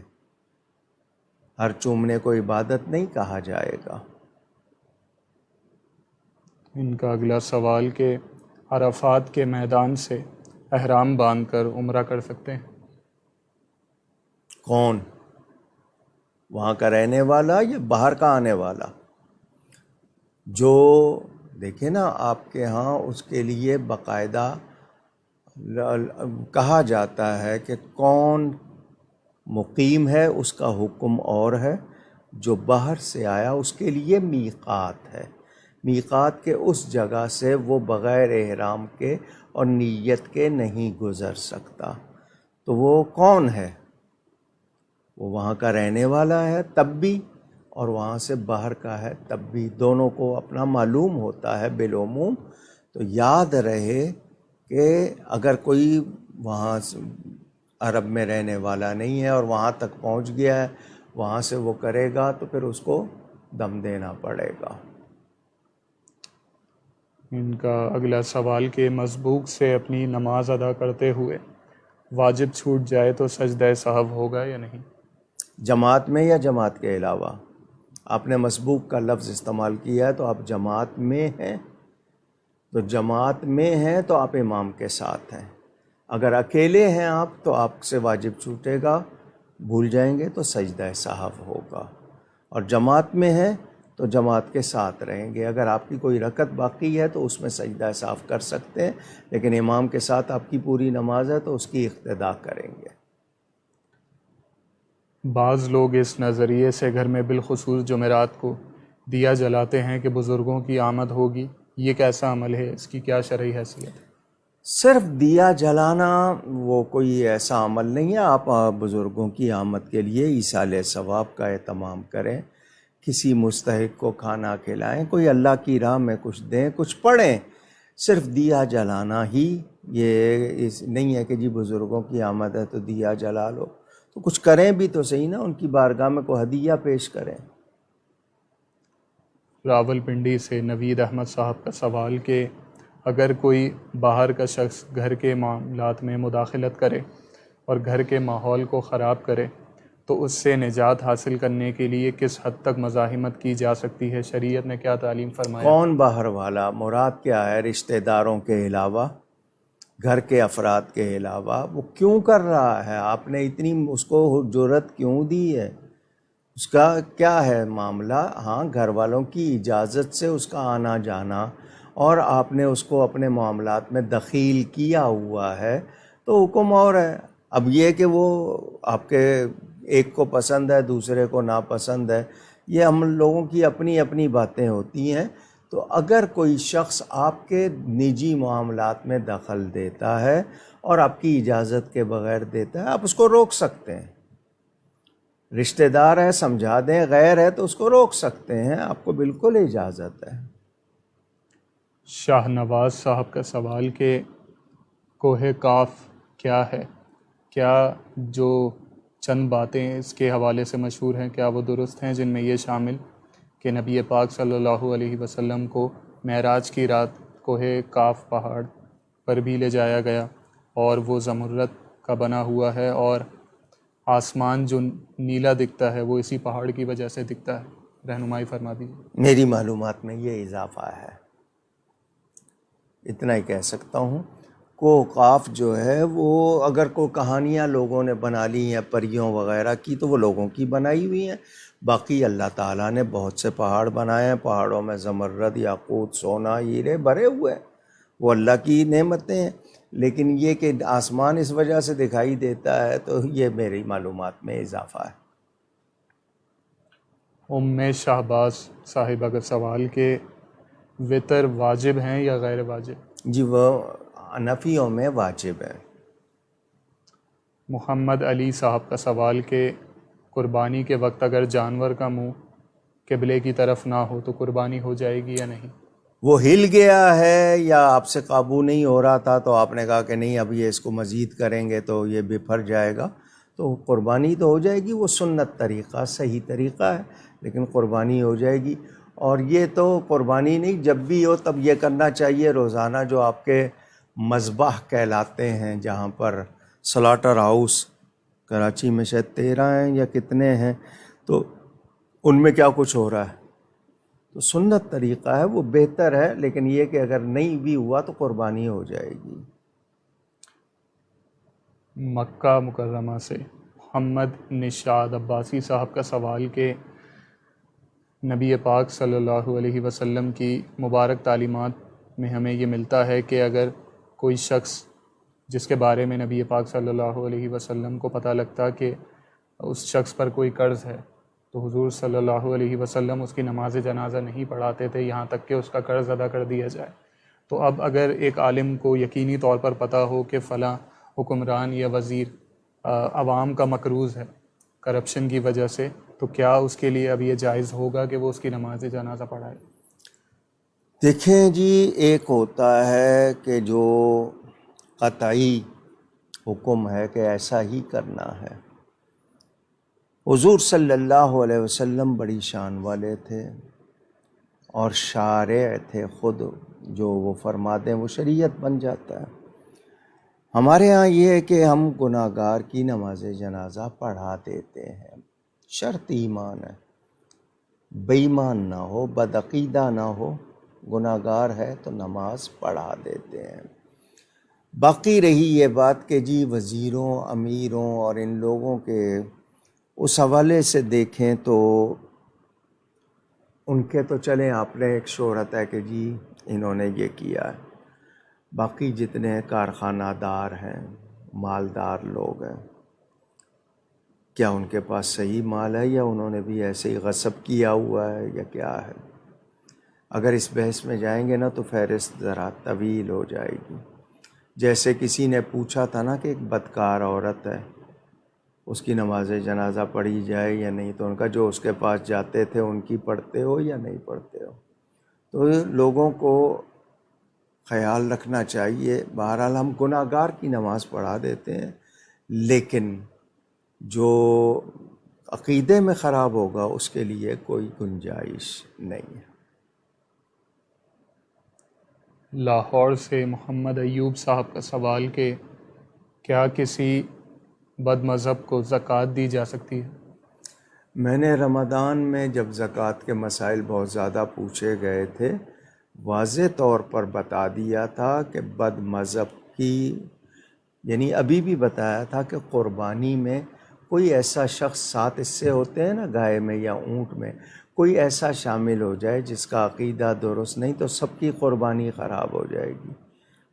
Speaker 2: ہر چومنے کو عبادت نہیں کہا جائے گا۔
Speaker 1: ان کا اگلا سوال کہ عرفات کے میدان سے احرام باندھ کر عمرہ کر سکتے ہیں؟
Speaker 2: کون؟ وہاں کا رہنے والا یا باہر کا آنے والا؟ جو دیکھیں نا، آپ کے ہاں اس کے لیے باقاعدہ کہا جاتا ہے کہ کون مقیم ہے اس کا حکم اور ہے، جو باہر سے آیا اس کے لیے میقات ہے، میقات کے اس جگہ سے وہ بغیر احرام کے اور نیت کے نہیں گزر سکتا۔ تو وہ کون ہے؟ وہ وہاں کا رہنے والا ہے تب بھی، اور وہاں سے باہر کا ہے تب بھی، دونوں کو اپنا معلوم ہوتا ہے بالعموم۔ تو یاد رہے کہ اگر کوئی وہاں عرب میں رہنے والا نہیں ہے اور وہاں تک پہنچ گیا ہے، وہاں سے وہ کرے گا تو پھر اس کو دم دینا پڑے گا۔
Speaker 1: ان کا اگلا سوال کہ مسبوق سے اپنی نماز ادا کرتے ہوئے واجب چھوٹ جائے تو سجدہ سہو ہوگا یا نہیں؟
Speaker 2: جماعت میں یا جماعت کے علاوہ؟ آپ نے مسبوق کا لفظ استعمال کیا ہے، تو آپ جماعت میں ہیں، تو جماعت میں ہیں تو آپ امام کے ساتھ ہیں۔ اگر اکیلے ہیں آپ تو آپ سے واجب چھوٹے گا، بھول جائیں گے تو سجدہ سہو ہوگا، اور جماعت میں ہیں تو جماعت کے ساتھ رہیں گے۔ اگر آپ کی کوئی رکعت باقی ہے تو اس میں سجدہ سہو کر سکتے ہیں، لیکن امام کے ساتھ آپ کی پوری نماز ہے تو اس کی اقتدا کریں گے۔
Speaker 1: بعض لوگ اس نظریے سے گھر میں بالخصوص جمعرات کو دیا جلاتے ہیں کہ بزرگوں کی آمد ہوگی، یہ کیسا عمل ہے، اس کی کیا شرعی حیثیت ہے؟
Speaker 2: صرف دیا جلانا وہ کوئی ایسا عمل نہیں ہے۔ آپ بزرگوں کی آمد کے لیے ایصال ثواب کا اہتمام کریں، کسی مستحق کو کھانا کھلائیں، کوئی اللہ کی راہ میں کچھ دیں، کچھ پڑھیں۔ صرف دیا جلانا ہی یہ نہیں ہے کہ جی بزرگوں کی آمد ہے تو دیا جلا لو، تو کچھ کریں بھی تو صحیح نا، ان کی بارگاہ میں کوئی ہدیہ پیش کریں۔
Speaker 1: راول پنڈی سے نوید احمد صاحب کا سوال کہ اگر کوئی باہر کا شخص گھر کے معاملات میں مداخلت کرے اور گھر کے ماحول کو خراب کرے تو اس سے نجات حاصل کرنے کے لیے کس حد تک مزاحمت کی جا سکتی ہے، شریعت نے کیا تعلیم فرمایا؟
Speaker 2: کون باہر والا؟ مراد کیا ہے؟ رشتہ داروں کے علاوہ، گھر کے افراد کے علاوہ وہ کیوں کر رہا ہے؟ آپ نے اتنی اس کو جرأت کیوں دی ہے؟ اس کا کیا ہے معاملہ؟ ہاں، گھر والوں کی اجازت سے اس کا آنا جانا، اور آپ نے اس کو اپنے معاملات میں دخیل کیا ہوا ہے تو حکم اور ہے۔ اب یہ کہ وہ آپ کے ایک کو پسند ہے دوسرے کو ناپسند ہے، یہ ہم لوگوں کی اپنی اپنی باتیں ہوتی ہیں۔ تو اگر کوئی شخص آپ کے نجی معاملات میں دخل دیتا ہے اور آپ کی اجازت کے بغیر دیتا ہے، آپ اس کو روک سکتے ہیں۔ رشتہ دار ہے، سمجھا دیں، غیر ہے تو اس کو روک سکتے ہیں، آپ کو بالکل اجازت ہے۔
Speaker 1: شاہ نواز صاحب کا سوال کہ کوہ کاف کیا ہے؟ کیا جو چند باتیں اس کے حوالے سے مشہور ہیں کیا وہ درست ہیں، جن میں یہ شامل کہ نبی پاک صلی اللہ علیہ وسلم کو معراج کی رات کوہ کاف پہاڑ پر بھی لے جایا گیا اور وہ زمرد کا بنا ہوا ہے، اور آسمان جو نیلا دکھتا ہے وہ اسی پہاڑ کی وجہ سے دکھتا ہے؟ رہنمائی فرما دیجیے۔
Speaker 2: میری معلومات میں یہ اضافہ ہے، اتنا ہی کہہ سکتا ہوں۔ قاف جو ہے وہ اگر کوئی کہانیاں لوگوں نے بنا لی ہیں پریوں وغیرہ کی تو وہ لوگوں کی بنائی ہوئی ہیں، باقی اللہ تعالیٰ نے بہت سے پہاڑ بنائے ہیں، پہاڑوں میں زمرد، یاقوت، سونا، ہیرے بھرے ہوئے ہیں، وہ اللہ کی نعمتیں ہیں۔ لیکن یہ کہ آسمان اس وجہ سے دکھائی دیتا ہے تو یہ میری معلومات میں اضافہ ہے۔
Speaker 1: ام شہباز صاحبہ کا سوال کہ وطر واجب ہیں یا غیر واجب؟
Speaker 2: جی وہ حنفیوں میں واجب ہے۔
Speaker 1: محمد علی صاحب کا سوال کہ قربانی کے وقت اگر جانور کا منہ قبلے کی طرف نہ ہو تو قربانی ہو جائے گی یا نہیں؟
Speaker 2: وہ ہل گیا ہے یا آپ سے قابو نہیں ہو رہا تھا تو آپ نے کہا کہ نہیں اب یہ اس کو مزید کریں گے تو یہ بپھر جائے گا، تو قربانی تو ہو جائے گی۔ وہ سنت طریقہ، صحیح طریقہ ہے، لیکن قربانی ہو جائے گی۔ اور یہ تو قربانی نہیں، جب بھی ہو تب یہ کرنا چاہیے روزانہ، جو آپ کے مذبح کہلاتے ہیں، جہاں پر سلاٹر ہاؤس کراچی میں شاید 13 ہیں یا کتنے ہیں، تو ان میں کیا کچھ ہو رہا ہے، تو سنت طریقہ ہے، وہ بہتر ہے، لیکن یہ کہ اگر نہیں بھی ہوا تو قربانی ہو جائے گی۔
Speaker 1: مکہ مکرمہ سے محمد نشاد عباسی صاحب کا سوال کہ نبی پاک صلی اللہ علیہ وسلم کی مبارک تعلیمات میں ہمیں یہ ملتا ہے کہ اگر کوئی شخص جس کے بارے میں نبی پاک صلی اللہ علیہ وسلم کو پتہ لگتا کہ اس شخص پر کوئی قرض ہے تو حضور صلی اللہ علیہ وسلم اس کی نماز جنازہ نہیں پڑھاتے تھے یہاں تک کہ اس کا قرض ادا کر دیا جائے۔ تو اب اگر ایک عالم کو یقینی طور پر پتہ ہو کہ فلاں حکمران یا وزیر عوام کا مقروض ہے کرپشن کی وجہ سے، تو کیا اس کے لیے اب یہ جائز ہوگا کہ وہ اس کی نماز جنازہ پڑھائے؟
Speaker 2: دیکھیں جی، ایک ہوتا ہے کہ جو قطعی حکم ہے کہ ایسا ہی کرنا ہے۔ حضور صلی اللہ علیہ وسلم بڑی شان والے تھے اور شارع تھے خود، جو وہ فرما دیں وہ شریعت بن جاتا ہے۔ ہمارے ہاں یہ ہے کہ ہم گناہ گار کی نماز جنازہ پڑھا دیتے ہیں، شرط ایمان ہے۔ بے ایمان نہ ہو، بدعقیدہ نہ ہو، گناہ گار ہے تو نماز پڑھا دیتے ہیں۔ باقی رہی یہ بات کہ جی وزیروں، امیروں اور ان لوگوں کے اس حوالے سے دیکھیں تو ان کے تو چلیں آپ نے ایک شہرت ہے کہ جی انہوں نے یہ کیا ہے، باقی جتنے کارخانہ دار ہیں، مالدار لوگ ہیں، کیا ان کے پاس صحیح مال ہے یا انہوں نے بھی ایسے ہی غصب کیا ہوا ہے یا کیا ہے؟ اگر اس بحث میں جائیں گے نا تو فہرست ذرا طویل ہو جائے گی۔ جیسے کسی نے پوچھا تھا نا کہ ایک بدکار عورت ہے، اس کی نماز جنازہ پڑھی جائے یا نہیں، تو ان کا جو اس کے پاس جاتے تھے ان کی پڑھتے ہو یا نہیں پڑھتے ہو؟ تو لوگوں کو خیال رکھنا چاہیے۔ بہرحال ہم گناہ گار کی نماز پڑھا دیتے ہیں، لیکن جو عقیدے میں خراب ہوگا اس کے لیے کوئی گنجائش نہیں ہے۔
Speaker 1: لاہور سے محمد ایوب صاحب کا سوال کہ کیا کسی بد مذہب کو زکوٰۃ دی جا سکتی ہے؟
Speaker 2: میں نے رمضان میں جب زکوٰۃ کے مسائل بہت زیادہ پوچھے گئے تھے، واضح طور پر بتا دیا تھا کہ بد مذہب کی، یعنی ابھی بھی بتایا تھا کہ قربانی میں کوئی ایسا شخص، 7 حصے ہوتے ہیں نا گائے میں یا اونٹ میں، کوئی ایسا شامل ہو جائے جس کا عقیدہ درست نہیں تو سب کی قربانی خراب ہو جائے گی۔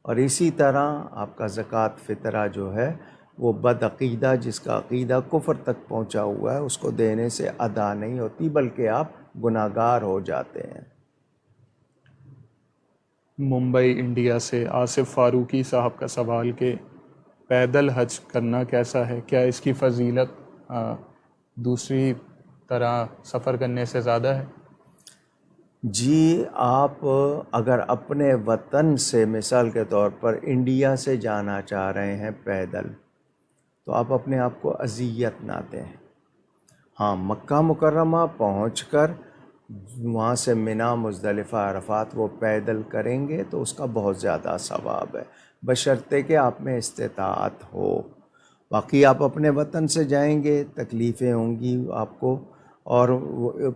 Speaker 2: اور اسی طرح آپ کا زکوٰۃ فطرہ جو ہے وہ بد عقیدہ، جس کا عقیدہ کفر تک پہنچا ہوا ہے، اس کو دینے سے ادا نہیں ہوتی بلکہ آپ گناہ گار ہو جاتے ہیں۔
Speaker 1: ممبئی انڈیا سے آصف فاروقی صاحب کا سوال کہ پیدل حج کرنا کیسا ہے؟ کیا اس کی فضیلت دوسری طرح سفر کرنے سے زیادہ ہے؟
Speaker 2: جی، آپ اگر اپنے وطن سے مثال کے طور پر انڈیا سے جانا چاہ رہے ہیں پیدل، تو آپ اپنے آپ کو اذیت نہ دیں۔ ہاں، مکہ مکرمہ پہنچ کر وہاں سے منا، مزدلفہ، عرفات وہ پیدل کریں گے تو اس کا بہت زیادہ ثواب ہے، بشرطے کہ آپ میں استطاعت ہو۔ باقی آپ اپنے وطن سے جائیں گے، تکلیفیں ہوں گی آپ کو، اور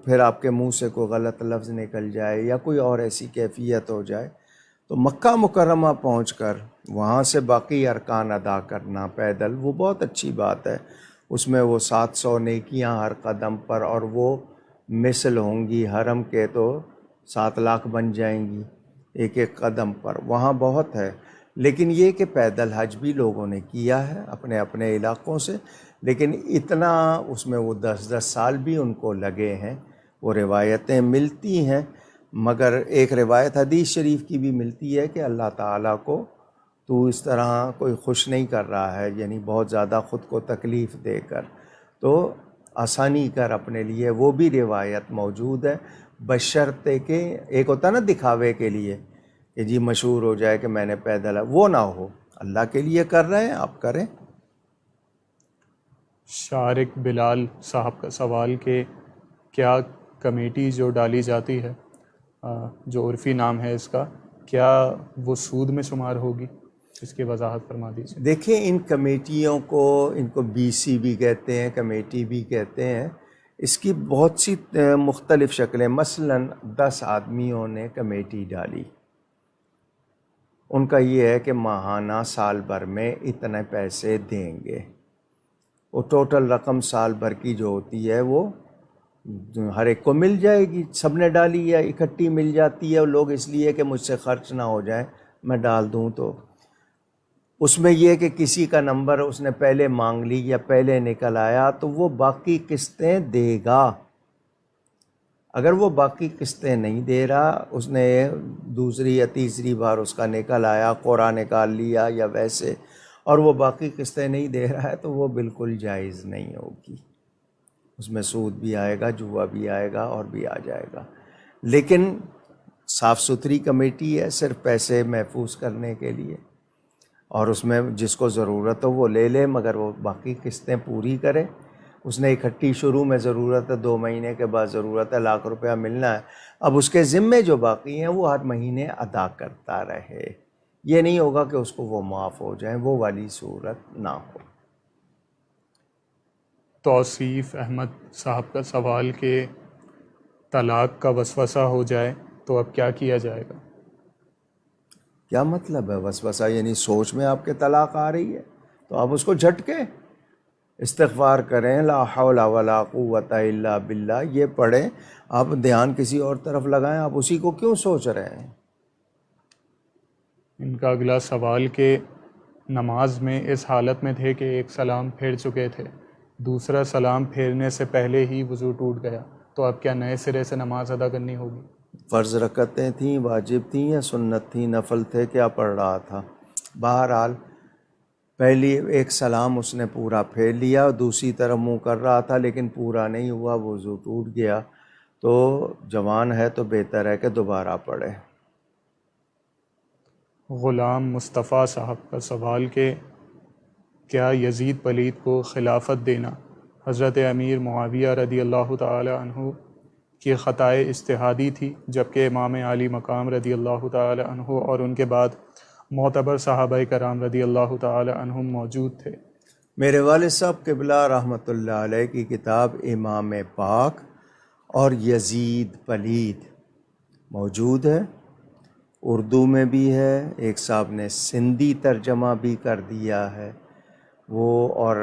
Speaker 2: پھر آپ کے منہ سے کوئی غلط لفظ نکل جائے یا کوئی اور ایسی کیفیت ہو جائے، تو مکہ مکرمہ پہنچ کر وہاں سے باقی ارکان ادا کرنا پیدل، وہ بہت اچھی بات ہے۔ اس میں وہ 700 نیکیاں ہر قدم پر، اور وہ مثل ہوں گی حرم کے تو 7 لاکھ بن جائیں گی ایک ایک قدم پر، وہاں بہت ہے۔ لیکن یہ کہ پیدل حج بھی لوگوں نے کیا ہے اپنے اپنے علاقوں سے، لیکن اتنا اس میں وہ 10 سال بھی ان کو لگے ہیں، وہ روایتیں ملتی ہیں، مگر ایک روایت حدیث شریف کی بھی ملتی ہے کہ اللہ تعالیٰ کو تو اس طرح کوئی خوش نہیں کر رہا ہے، یعنی بہت زیادہ خود کو تکلیف دے کر، تو آسانی کر اپنے لیے، وہ بھی روایت موجود ہے، بشرطے کہ ایک ہوتا نا دکھاوے کے لیے کہ جی مشہور ہو جائے کہ میں نے پیدل، وہ نہ ہو، اللہ کے لیے کر رہے ہیں آپ کریں۔
Speaker 1: شارق بلال صاحب کا سوال کہ کیا کمیٹی جو ڈالی جاتی ہے، جو عرفی نام ہے اس کا، کیا وہ سود میں شمار ہوگی؟ اس کی وضاحت فرما دیجیے۔
Speaker 2: دیکھیں، ان کمیٹیوں کو، ان کو BC بھی کہتے ہیں، کمیٹی بھی کہتے ہیں، اس کی بہت سی مختلف شکلیں، مثلاً 10 آدمیوں نے کمیٹی ڈالی، ان کا یہ ہے کہ ماہانہ سال بھر میں اتنے پیسے دیں گے، وہ ٹوٹل رقم سال بھر کی جو ہوتی ہے وہ ہر ایک کو مل جائے گی، سب نے ڈالی یا اکٹھی مل جاتی ہے، اور لوگ اس لیے کہ مجھ سے خرچ نہ ہو جائے میں ڈال دوں، تو اس میں یہ کہ کسی کا نمبر اس نے پہلے مانگ لی یا پہلے نکل آیا تو وہ باقی قسطیں دے گا۔ اگر وہ باقی قسطیں نہیں دے رہا، اس نے دوسری یا تیسری بار اس کا نکل آیا، قرعہ نکال لیا یا ویسے، اور وہ باقی قسطیں نہیں دے رہا ہے تو وہ بالکل جائز نہیں ہوگی، اس میں سود بھی آئے گا، جوا بھی آئے گا اور بھی آ جائے گا۔ لیکن صاف ستھری کمیٹی ہے، صرف پیسے محفوظ کرنے کے لیے، اور اس میں جس کو ضرورت ہو وہ لے لے، مگر وہ باقی قسطیں پوری کرے۔ اس نے اکٹھی شروع میں ضرورت ہے، 2 مہینے کے بعد ضرورت ہے، 1,00,000 روپیہ ملنا ہے، اب اس کے ذمے جو باقی ہیں وہ ہر مہینے ادا کرتا رہے، یہ نہیں ہوگا کہ اس کو وہ معاف ہو جائیں، وہ والی صورت نہ ہو۔
Speaker 1: توصیف احمد صاحب کا سوال کہ طلاق کا وسوسہ ہو جائے تو اب کیا کیا جائے گا؟
Speaker 2: کیا مطلب ہے وسوسہ؟ یعنی سوچ میں آپ کے طلاق آ رہی ہے تو آپ اس کو جھٹکے استغفار کریں، لا حول ولا قوت الا باللہ یہ پڑھیں، آپ دھیان کسی اور طرف لگائیں، آپ اسی کو کیوں سوچ رہے ہیں؟
Speaker 1: ان کا اگلا سوال کہ نماز میں اس حالت میں تھے کہ ایک سلام پھیر چکے تھے، دوسرا سلام پھیرنے سے پہلے ہی وضو ٹوٹ گیا، تو اب کیا نئے سرے سے نماز ادا کرنی ہوگی؟
Speaker 2: فرض رکعتیں تھیں، واجب تھیں یا سنت تھیں، نفل تھے، کیا پڑھ رہا تھا؟ بہرحال پہلی ایک سلام اس نے پورا پھیر لیا، دوسری طرف منہ کر رہا تھا لیکن پورا نہیں ہوا، وضو ٹوٹ گیا، تو جوان ہے تو بہتر ہے کہ دوبارہ پڑھے۔
Speaker 1: غلام مصطفیٰ صاحب کا سوال کہ کیا یزید پلید کو خلافت دینا حضرت امیر معاویہ رضی اللہ تعالی عنہ کی خطائے اجتہادی تھی، جبکہ امام علی مقام رضی اللہ تعالی عنہ اور ان کے بعد معتبر صحابہ کرام رضی اللہ تعالی عنہم موجود تھے؟
Speaker 2: میرے والد صاحب قبلہ رحمۃ اللہ علیہ کی کتاب امام پاک اور یزید پلید موجود ہے، اردو میں بھی ہے، ایک صاحب نے سندھی ترجمہ بھی کر دیا ہے وہ، اور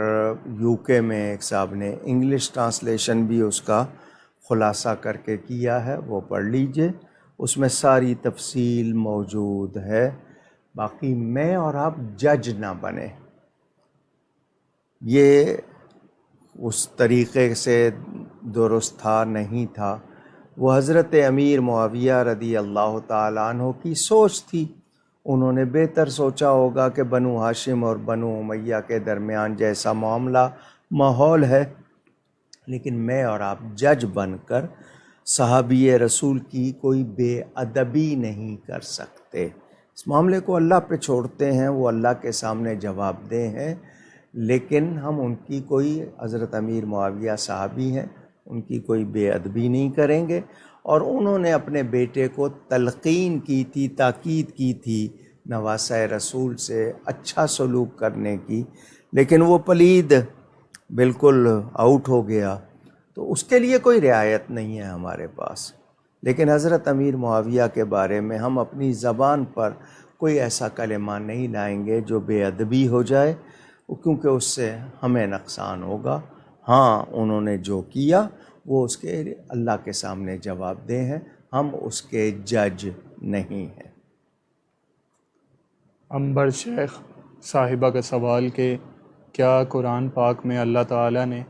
Speaker 2: یو کے میں ایک صاحب نے انگلش ٹرانسلیشن بھی اس کا خلاصہ کر کے کیا ہے، وہ پڑھ لیجئے، اس میں ساری تفصیل موجود ہے۔ باقی میں اور آپ جج نہ بنیں، یہ اس طریقے سے درست تھا نہیں تھا، وہ حضرت امیر معاویہ رضی اللہ تعالیٰ عنہ کی سوچ تھی، انہوں نے بہتر سوچا ہوگا کہ بنو ہاشم اور بنو امیہ کے درمیان جیسا معاملہ ماحول ہے، لیکن میں اور آپ جج بن کر صحابی رسول کی کوئی بے ادبی نہیں کر سکتے۔ اس معاملے کو اللہ پہ چھوڑتے ہیں، وہ اللہ کے سامنے جواب دہ ہیں، لیکن ہم ان کی کوئی، حضرت امیر معاویہ صحابی ہیں، ان کی کوئی بے ادبی نہیں کریں گے، اور انہوں نے اپنے بیٹے کو تلقین کی تھی، تاکید کی تھی نواسہ رسول سے اچھا سلوک کرنے کی، لیکن وہ پلید بالکل آؤٹ ہو گیا، تو اس کے لیے کوئی رعایت نہیں ہے ہمارے پاس۔ لیکن حضرت امیر معاویہ کے بارے میں ہم اپنی زبان پر کوئی ایسا کلمہ نہیں لائیں گے جو بے ادبی ہو جائے، کیونکہ اس سے ہمیں نقصان ہوگا۔ ہاں انہوں نے جو کیا وہ اس کے اللہ کے سامنے جواب دہ ہیں، ہم اس کے جج نہیں ہیں۔
Speaker 1: عنبر شیخ صاحبہ کا سوال کہ کیا قرآن پاک میں اللہ تعالیٰ نے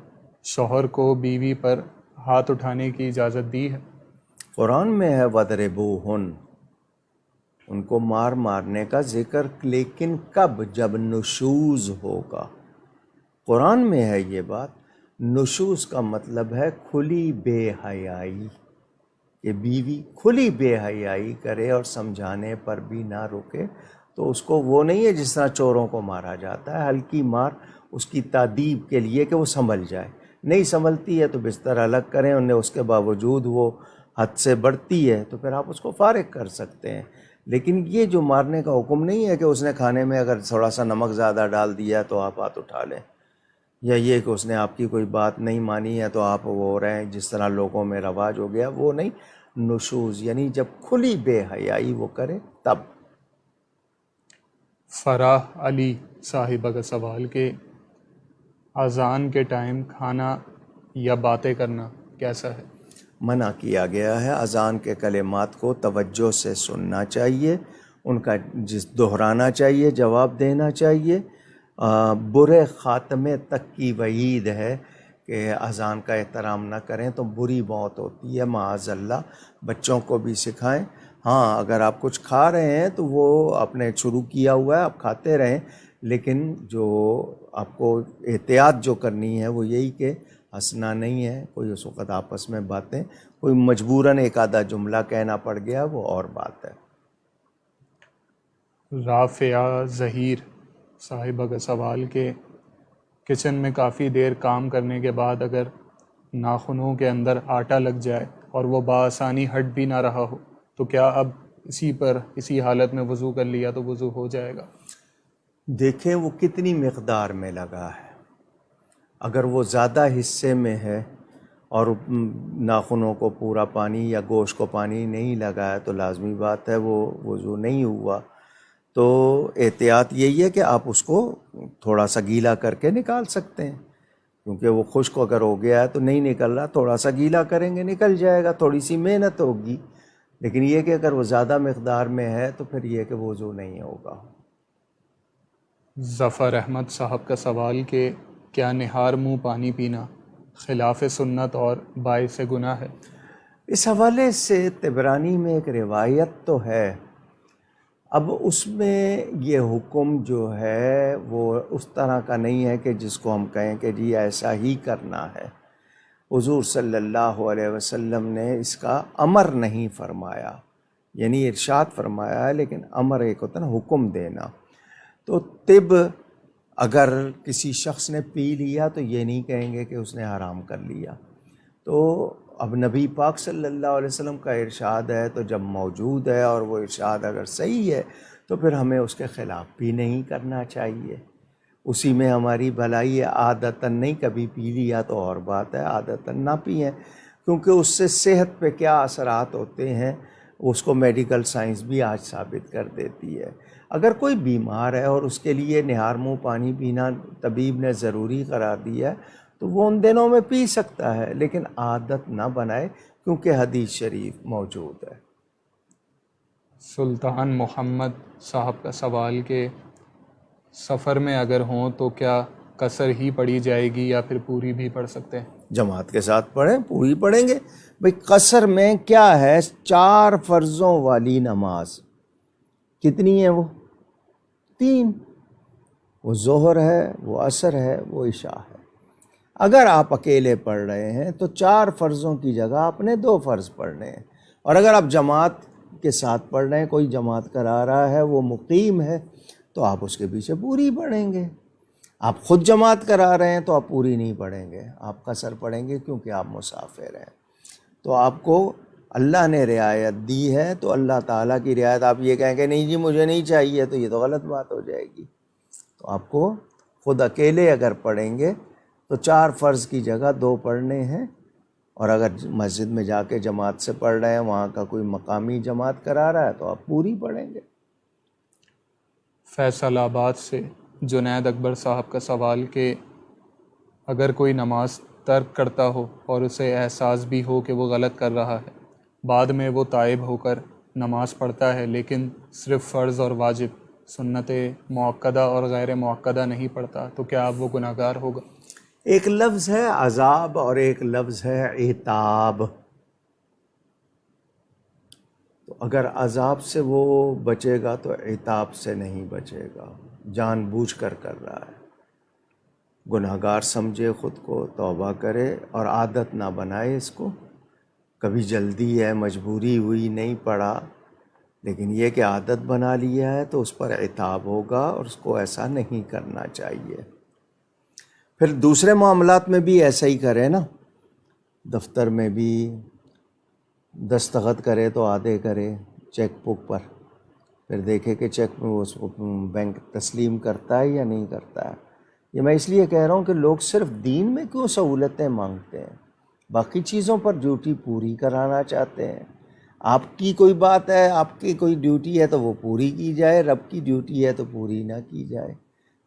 Speaker 1: شوہر کو بیوی پر ہاتھ اٹھانے کی اجازت دی ہے؟
Speaker 2: قرآن میں ہے وَضْرِبُوهُنَّ، ان کو مارنے کا ذکر، لیکن کب؟ جب نشوز ہوگا۔ قرآن میں ہے یہ بات۔ نشوز کا مطلب ہے کھلی بے حیائی، کہ بیوی کھلی بے حیائی کرے اور سمجھانے پر بھی نہ رکے، تو اس کو وہ نہیں ہے جس طرح چوروں کو مارا جاتا ہے، ہلکی مار اس کی تادیب کے لیے کہ وہ سنبھل جائے، نہیں سنبھلتی ہے تو بستر الگ کریں، انہیں اس کے باوجود وہ حد سے بڑھتی ہے تو پھر آپ اس کو فارغ کر سکتے ہیں، لیکن یہ جو مارنے کا حکم نہیں ہے کہ اس نے کھانے میں اگر تھوڑا سا نمک زیادہ ڈال دیا تو آپ ہاتھ اٹھا لیں، یا یہ کہ اس نے آپ کی کوئی بات نہیں مانی ہے تو آپ وہ ہو رہے ہیں جس طرح لوگوں میں رواج ہو گیا، وہ نہیں۔ نشوز یعنی جب کھلی بے حیائی وہ کرے تب۔
Speaker 1: فراح علی صاحبہ کا سوال کہ اذان کے ٹائم کھانا یا باتیں کرنا کیسا ہے؟
Speaker 2: منع کیا گیا ہے، اذان کے کلمات کو توجہ سے سننا چاہیے، ان کا دہرانا چاہیے، جواب دینا چاہیے۔ برے خاتمے تک کی وعید ہے کہ اذان کا احترام نہ کریں تو بری موت ہوتی ہے، معاذ اللہ۔ بچوں کو بھی سکھائیں، ہاں اگر آپ کچھ کھا رہے ہیں تو وہ آپ نے شروع کیا ہوا ہے، آپ کھاتے رہیں، لیکن جو آپ کو احتیاط جو کرنی ہے وہ یہی کہ ہنسنا نہیں ہے، کوئی اس وقت آپس میں باتیں، کوئی مجبوراً ایک آدھا جملہ کہنا پڑ گیا وہ اور بات ہے۔
Speaker 1: رافعہ ظہیر صاحبہ کا سوال کہ کچن میں کافی دیر کام کرنے کے بعد اگر ناخنوں کے اندر آٹا لگ جائے اور وہ بآسانی ہٹ بھی نہ رہا ہو تو کیا اب اسی حالت میں وضو کر لیا تو وضو ہو جائے گا؟
Speaker 2: دیکھیں وہ کتنی مقدار میں لگا ہے، اگر وہ زیادہ حصے میں ہے اور ناخنوں کو پورا پانی یا گوشت کو پانی نہیں لگایا تو لازمی بات ہے وہ وضو نہیں ہوا. تو احتیاط یہی ہے کہ آپ اس کو تھوڑا سا گیلا کر کے نکال سکتے ہیں، کیونکہ وہ خشک اگر ہو گیا ہے تو نہیں نکل رہا، تھوڑا سا گیلا کریں گے نکل جائے گا، تھوڑی سی محنت ہوگی. لیکن یہ کہ اگر وہ زیادہ مقدار میں ہے تو پھر یہ کہ وضو نہیں ہوگا.
Speaker 1: ظفر احمد صاحب کا سوال کہ کیا نہار منہ پانی پینا خلاف سنت اور باعث گناہ ہے؟
Speaker 2: اس حوالے سے طبرانی میں ایک روایت تو ہے، اب اس میں یہ حکم جو ہے وہ اس طرح کا نہیں ہے کہ جس کو ہم کہیں کہ جی ایسا ہی کرنا ہے. حضور صلی اللہ علیہ وسلم نے اس کا امر نہیں فرمایا، یعنی ارشاد فرمایا ہے، لیکن امر ایک ہوتا ہے نا حکم دینا. تو طب اگر کسی شخص نے پی لیا تو یہ نہیں کہیں گے کہ اس نے حرام کر لیا. تو اب نبی پاک صلی اللہ علیہ وسلم کا ارشاد ہے تو جب موجود ہے اور وہ ارشاد اگر صحیح ہے تو پھر ہمیں اس کے خلاف بھی نہیں کرنا چاہیے. اسی میں ہماری بھلائی ہے. عادتاً نہیں، کبھی پی لیا تو اور بات ہے، عادتاً نہ پئیں، کیونکہ اس سے صحت پہ کیا اثرات ہوتے ہیں اس کو میڈیکل سائنس بھی آج ثابت کر دیتی ہے. اگر کوئی بیمار ہے اور اس کے لیے نہار منہ پانی پینا طبیب نے ضروری قرار دیا ہے تو وہ ان دنوں میں پی سکتا ہے، لیکن عادت نہ بنائے، کیونکہ حدیث شریف موجود ہے.
Speaker 1: سلطان محمد صاحب کا سوال کہ سفر میں اگر ہوں تو کیا قصر ہی پڑھی جائے گی یا پھر پوری بھی پڑھ سکتے ہیں؟
Speaker 2: جماعت کے ساتھ پڑھیں، پوری پڑھیں گے. بھئی قصر میں کیا ہے، 4 فرضوں والی نماز کتنی ہے؟ وہ 3، وہ ظہر ہے، وہ عصر ہے، وہ عشاء ہے. اگر آپ اکیلے پڑھ رہے ہیں تو 4 فرضوں کی جگہ اپنے 2 فرض پڑھنے ہیں، اور اگر آپ جماعت کے ساتھ پڑھ رہے ہیں، کوئی جماعت کرا رہا ہے، وہ مقیم ہے، تو آپ اس کے پیچھے پوری پڑھیں گے. آپ خود جماعت کرا رہے ہیں تو آپ پوری نہیں پڑھیں گے، آپ قصر پڑھیں گے، کیونکہ آپ مسافر ہیں. تو آپ کو اللہ نے رعایت دی ہے، تو اللہ تعالیٰ کی رعایت آپ یہ کہیں کہ نہیں جی مجھے نہیں چاہیے، تو یہ تو غلط بات ہو جائے گی. تو آپ کو خود اکیلے اگر پڑھیں گے تو 4 فرض کی جگہ 2 پڑھنے ہیں، اور اگر مسجد میں جا کے جماعت سے پڑھ رہے ہیں، وہاں کا کوئی مقامی جماعت کرا رہا ہے تو آپ پوری پڑھیں گے.
Speaker 1: فیصل آباد سے جنید اکبر صاحب کا سوال کہ اگر کوئی نماز ترک کرتا ہو اور اسے احساس بھی ہو کہ وہ غلط کر رہا ہے، بعد میں وہ تائب ہو کر نماز پڑھتا ہے لیکن صرف فرض اور واجب، سنت مؤکدہ اور غیر مؤکدہ نہیں پڑھتا، تو کیا اب وہ گناہ گار ہوگا؟
Speaker 2: ایک لفظ ہے عذاب اور ایک لفظ ہے عتاب. تو اگر عذاب سے وہ بچے گا تو عتاب سے نہیں بچے گا. جان بوجھ کر رہا ہے، گناہ گار سمجھے خود کو، توبہ کرے اور عادت نہ بنائے اس کو. کبھی جلدی ہے، مجبوری ہوئی، نہیں پڑھا، لیکن یہ کہ عادت بنا لیا ہے تو اس پر عتاب ہوگا اور اس کو ایسا نہیں کرنا چاہیے. پھر دوسرے معاملات میں بھی ایسا ہی کرے نا، دفتر میں بھی دستخط کرے تو آدھے کرے چیک بک پر، پھر دیکھے کہ چیک میں اس کو بینک تسلیم کرتا ہے یا نہیں کرتا ہے. یہ میں اس لیے کہہ رہا ہوں کہ لوگ صرف دین میں کیوں سہولتیں مانگتے ہیں، باقی چیزوں پر ڈیوٹی پوری کرانا چاہتے ہیں. آپ کی کوئی بات ہے، آپ کی کوئی ڈیوٹی ہے تو وہ پوری کی جائے، رب کی ڈیوٹی ہے تو پوری نہ کی جائے.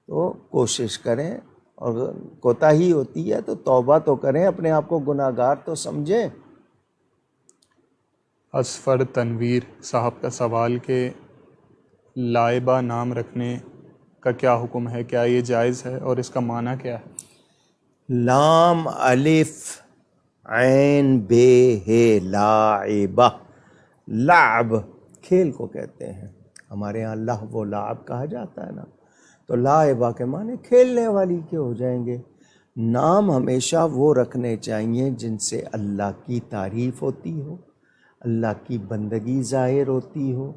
Speaker 2: تو کوشش کریں، اور کوتاہی ہوتی ہے تو توبہ تو کریں، اپنے آپ کو گناہ گار تو سمجھیں.
Speaker 1: اصفر تنویر صاحب کا سوال کہ لائبہ نام رکھنے کا کیا حکم ہے، کیا یہ جائز ہے اور اس کا معنی کیا ہے؟
Speaker 2: لام الف عین بے ہے، لاعبہ، لعب کھیل کو کہتے ہیں، ہمارے ہاں لہو و لعب کہا جاتا ہے نا. تو لاعبہ کے معنی کھیلنے والی کے ہو جائیں گے. نام ہمیشہ وہ رکھنے چاہیے جن سے اللہ کی تعریف ہوتی ہو، اللہ کی بندگی ظاہر ہوتی ہو،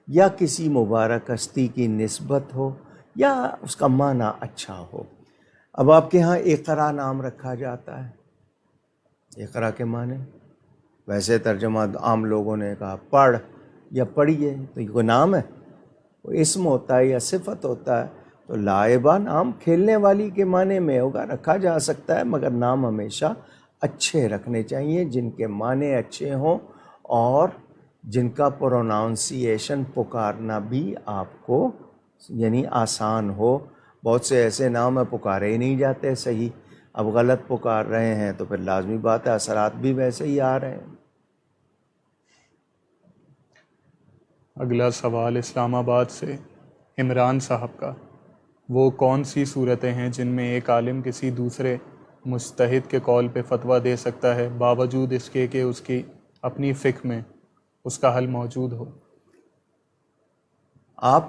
Speaker 2: یا کسی مبارک ہستی کی نسبت ہو، یا اس کا معنی اچھا ہو. اب آپ کے ہاں اقرا نام رکھا جاتا ہے، اقرا کے معنی ویسے ترجمہ عام لوگوں نے کہا پڑھ یا پڑھیے، تو یہ کوئی نام ہے؟ وہ اسم ہوتا ہے یا صفت ہوتا ہے. تو لائبہ نام کھیلنے والی کے معنی میں ہوگا، رکھا جا سکتا ہے، مگر نام ہمیشہ اچھے رکھنے چاہیے، جن کے معنی اچھے ہوں اور جن کا پروناؤنسیشن پکارنا بھی آپ کو یعنی آسان ہو۔ بہت سے ایسے نام ہیں پکارے ہی نہیں جاتے صحیح، اب غلط پکار رہے ہیں تو پھر لازمی بات ہے اثرات بھی ویسے ہی آ رہے ہیں۔
Speaker 1: اگلا سوال اسلام آباد سے عمران صاحب کا، وہ کون سی صورتیں ہیں جن میں ایک عالم کسی دوسرے مجتہد کے قول پہ فتویٰ دے سکتا ہے باوجود اس کے کہ اس کی اپنی فقہ میں اس کا حل موجود ہو؟
Speaker 2: آپ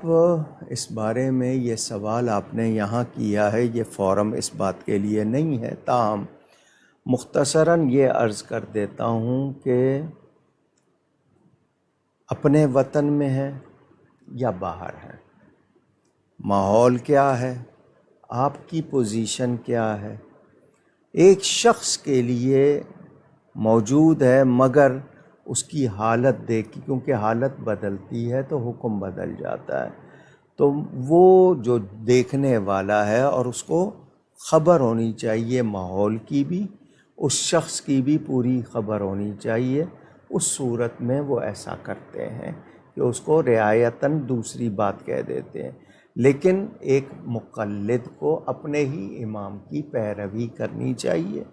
Speaker 2: اس بارے میں یہ سوال آپ نے یہاں کیا ہے، یہ فورم اس بات کے لیے نہیں ہے، تاہم مختصراً یہ عرض کر دیتا ہوں کہ اپنے وطن میں ہے یا باہر ہے، ماحول کیا ہے، آپ کی پوزیشن کیا ہے، ایک شخص کے لیے موجود ہے مگر اس کی حالت دیکھی، کیونکہ حالت بدلتی ہے تو حکم بدل جاتا ہے، تو وہ جو دیکھنے والا ہے اور اس کو خبر ہونی چاہیے ماحول کی بھی، اس شخص کی بھی پوری خبر ہونی چاہیے، اس صورت میں وہ ایسا کرتے ہیں کہ اس کو رعایتاً دوسری بات کہہ دیتے ہیں۔ لیکن ایک مقلد کو اپنے ہی امام کی پیروی کرنی چاہیے،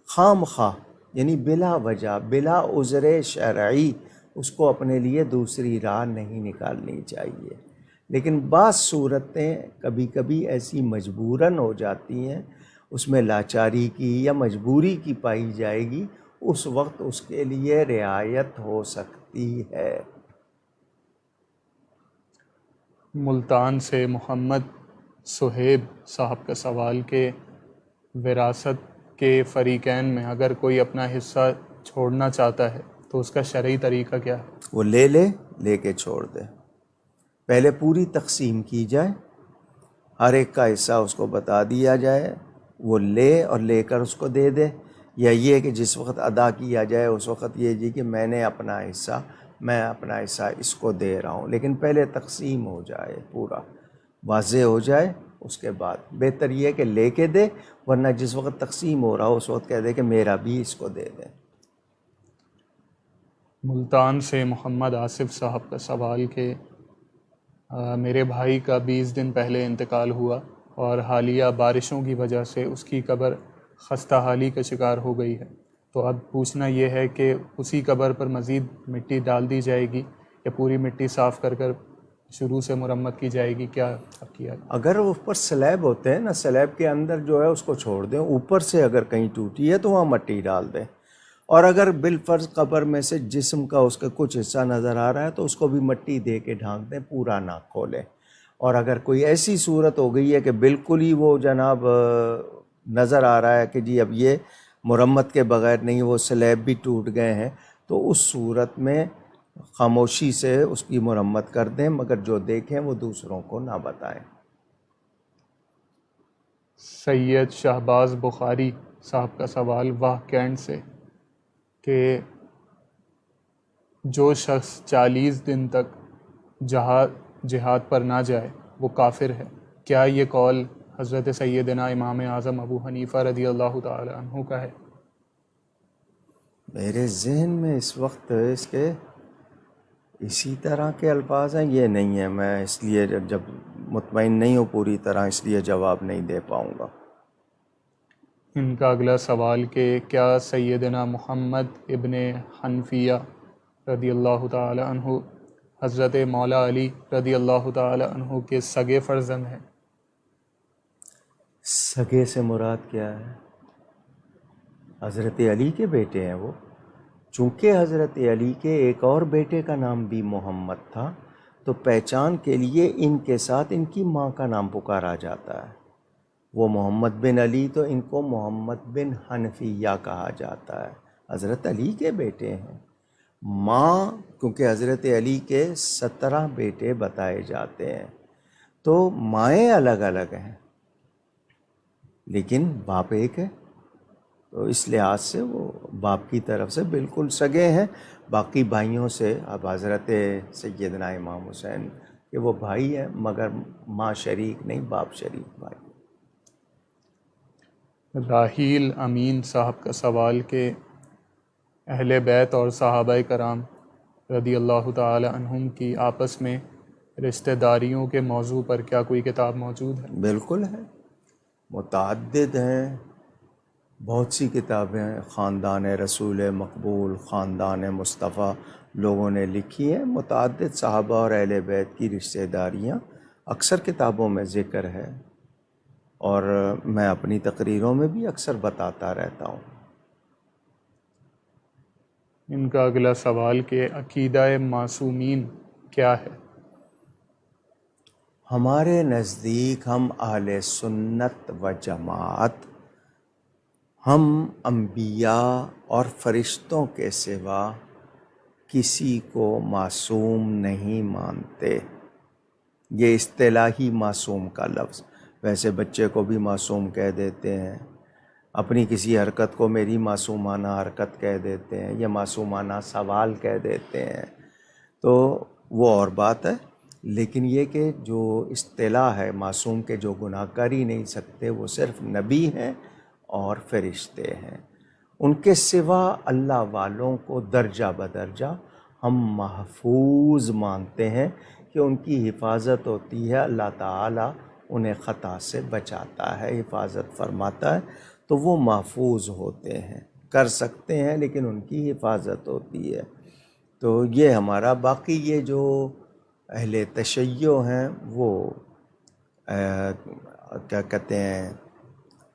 Speaker 2: خام خواہ یعنی بلا وجہ بلا عذر شرعی اس کو اپنے لیے دوسری راہ نہیں نکالنی چاہیے۔ لیکن بعض صورتیں کبھی کبھی ایسی مجبوراً ہو جاتی ہیں، اس میں لاچاری کی یا مجبوری کی پائی جائے گی، اس وقت اس کے لیے رعایت ہو سکتی ہے۔
Speaker 1: ملتان سے محمد صہیب صاحب کا سوال کہ وراثت کے فریقین میں اگر کوئی اپنا حصہ چھوڑنا چاہتا ہے تو اس کا شرعی طریقہ کیا ہے؟
Speaker 2: وہ لے کے چھوڑ دے، پہلے پوری تقسیم کی جائے، ہر ایک کا حصہ اس کو بتا دیا جائے، وہ لے اور لے کر اس کو دے دے، یا یہ کہ جس وقت ادا کیا جائے اس وقت یہ جی کہ میں اپنا حصہ اس کو دے رہا ہوں، لیکن پہلے تقسیم ہو جائے، پورا واضح ہو جائے، اس کے بعد بہتر یہ کہ لے کے دے، ورنہ جس وقت تقسیم ہو رہا ہو اس وقت کہہ دے کہ میرا بھی اس کو دے دیں۔
Speaker 1: ملتان سے محمد آصف صاحب کا سوال کہ میرے بھائی کا 20 دن پہلے انتقال ہوا اور حالیہ بارشوں کی وجہ سے اس کی قبر خستہ حالی کا شکار ہو گئی ہے، تو اب پوچھنا یہ ہے کہ اسی قبر پر مزید مٹی ڈال دی جائے گی یا پوری مٹی صاف کر شروع سے مرمت کی جائے گی؟ کیا کیا؟
Speaker 2: اگر اوپر سلیب ہوتے ہیں نا، سلیب کے اندر جو ہے اس کو چھوڑ دیں، اوپر سے اگر کہیں ٹوٹی ہے تو وہاں مٹی ڈال دیں، اور اگر بالفرض قبر میں سے جسم کا اس کا کچھ حصہ نظر آ رہا ہے تو اس کو بھی مٹی دے کے ڈھانک دیں، پورا نہ کھولیں۔ اور اگر کوئی ایسی صورت ہو گئی ہے کہ بالکل ہی وہ جناب نظر آ رہا ہے کہ جی اب یہ مرمت کے بغیر نہیں، وہ سلیب بھی ٹوٹ گئے ہیں، تو اس صورت میں خاموشی سے اس کی مرمت کر دیں، مگر جو دیکھیں وہ دوسروں کو نہ بتائیں۔
Speaker 1: سید شہباز بخاری صاحب کا سوال واہ کینٹ سے کہ جو شخص 40 دن تک جہاد پر نہ جائے وہ کافر ہے، کیا یہ قول حضرت سیدنا امام اعظم ابو حنیفہ رضی اللہ تعالی عنہ کا ہے؟
Speaker 2: میرے ذہن میں اس وقت اس کے اسی طرح کے الفاظ ہیں، یہ نہیں ہے، میں اس لیے جب مطمئن نہیں ہوں پوری طرح اس لیے جواب نہیں دے پاؤں گا۔
Speaker 1: ان کا اگلا سوال کہ کیا سیدنا محمد ابن حنفیہ رضی اللہ تعالی عنہ حضرت مولا علی رضی اللہ تعالی عنہ کے سگے فرزند ہیں؟
Speaker 2: سگے سے مراد کیا ہے؟ حضرت علی کے بیٹے ہیں وہ، چونکہ حضرت علی کے ایک اور بیٹے کا نام بھی محمد تھا تو پہچان کے لیے ان کے ساتھ ان کی ماں کا نام پکارا جاتا ہے، وہ محمد بن علی تو ان کو محمد بن حنفیہ کہا جاتا ہے، حضرت علی کے بیٹے ہیں۔ ماں کیونکہ حضرت علی کے 17 بیٹے بتائے جاتے ہیں تو مائیں الگ الگ ہیں لیکن باپ ایک ہے، تو اس لحاظ سے وہ باپ کی طرف سے بالکل سگے ہیں۔ باقی بھائیوں سے اب حضرت سیدنا امام حسین کہ وہ بھائی ہیں مگر ماں شریک نہیں، باپ شریک بھائی۔
Speaker 1: راحیل امین صاحب کا سوال کہ اہل بیت اور صحابہ کرام رضی اللہ تعالی عنہم کی آپس میں رشتہ داریوں کے موضوع پر کیا کوئی کتاب موجود ہے؟
Speaker 2: بالکل ہے، متعدد ہیں، بہت سی کتابیں ہیں، خاندان رسول مقبول، خاندان مصطفیٰ لوگوں نے لکھی ہیں، متعدد صحابہ اور اہل بیت کی رشتہ داریاں اکثر کتابوں میں ذکر ہے، اور میں اپنی تقریروں میں بھی اکثر بتاتا رہتا ہوں۔
Speaker 1: ان کا اگلا سوال کہ عقیدہ معصومین کیا ہے؟
Speaker 2: ہمارے نزدیک ہم اہل سنت و جماعت، ہم انبیاء اور فرشتوں کے سوا کسی کو معصوم نہیں مانتے۔ یہ اصطلاحی معصوم کا لفظ، ویسے بچے کو بھی معصوم کہہ دیتے ہیں، اپنی کسی حرکت کو میری معصومانہ حرکت کہہ دیتے ہیں، یا معصومانہ سوال کہہ دیتے ہیں، تو وہ اور بات ہے۔ لیکن یہ کہ جو اصطلاح ہے معصوم کے جو گناہ کر ہی نہیں سکتے، وہ صرف نبی ہیں اور فرشتے ہیں۔ ان کے سوا اللہ والوں کو درجہ بدرجہ ہم محفوظ مانتے ہیں کہ ان کی حفاظت ہوتی ہے، اللہ تعالیٰ انہیں خطا سے بچاتا ہے، حفاظت فرماتا ہے، تو وہ محفوظ ہوتے ہیں، کر سکتے ہیں لیکن ان کی حفاظت ہوتی ہے۔ تو یہ ہمارا، باقی یہ جو اہل تشیع ہیں وہ کیا کہتے ہیں،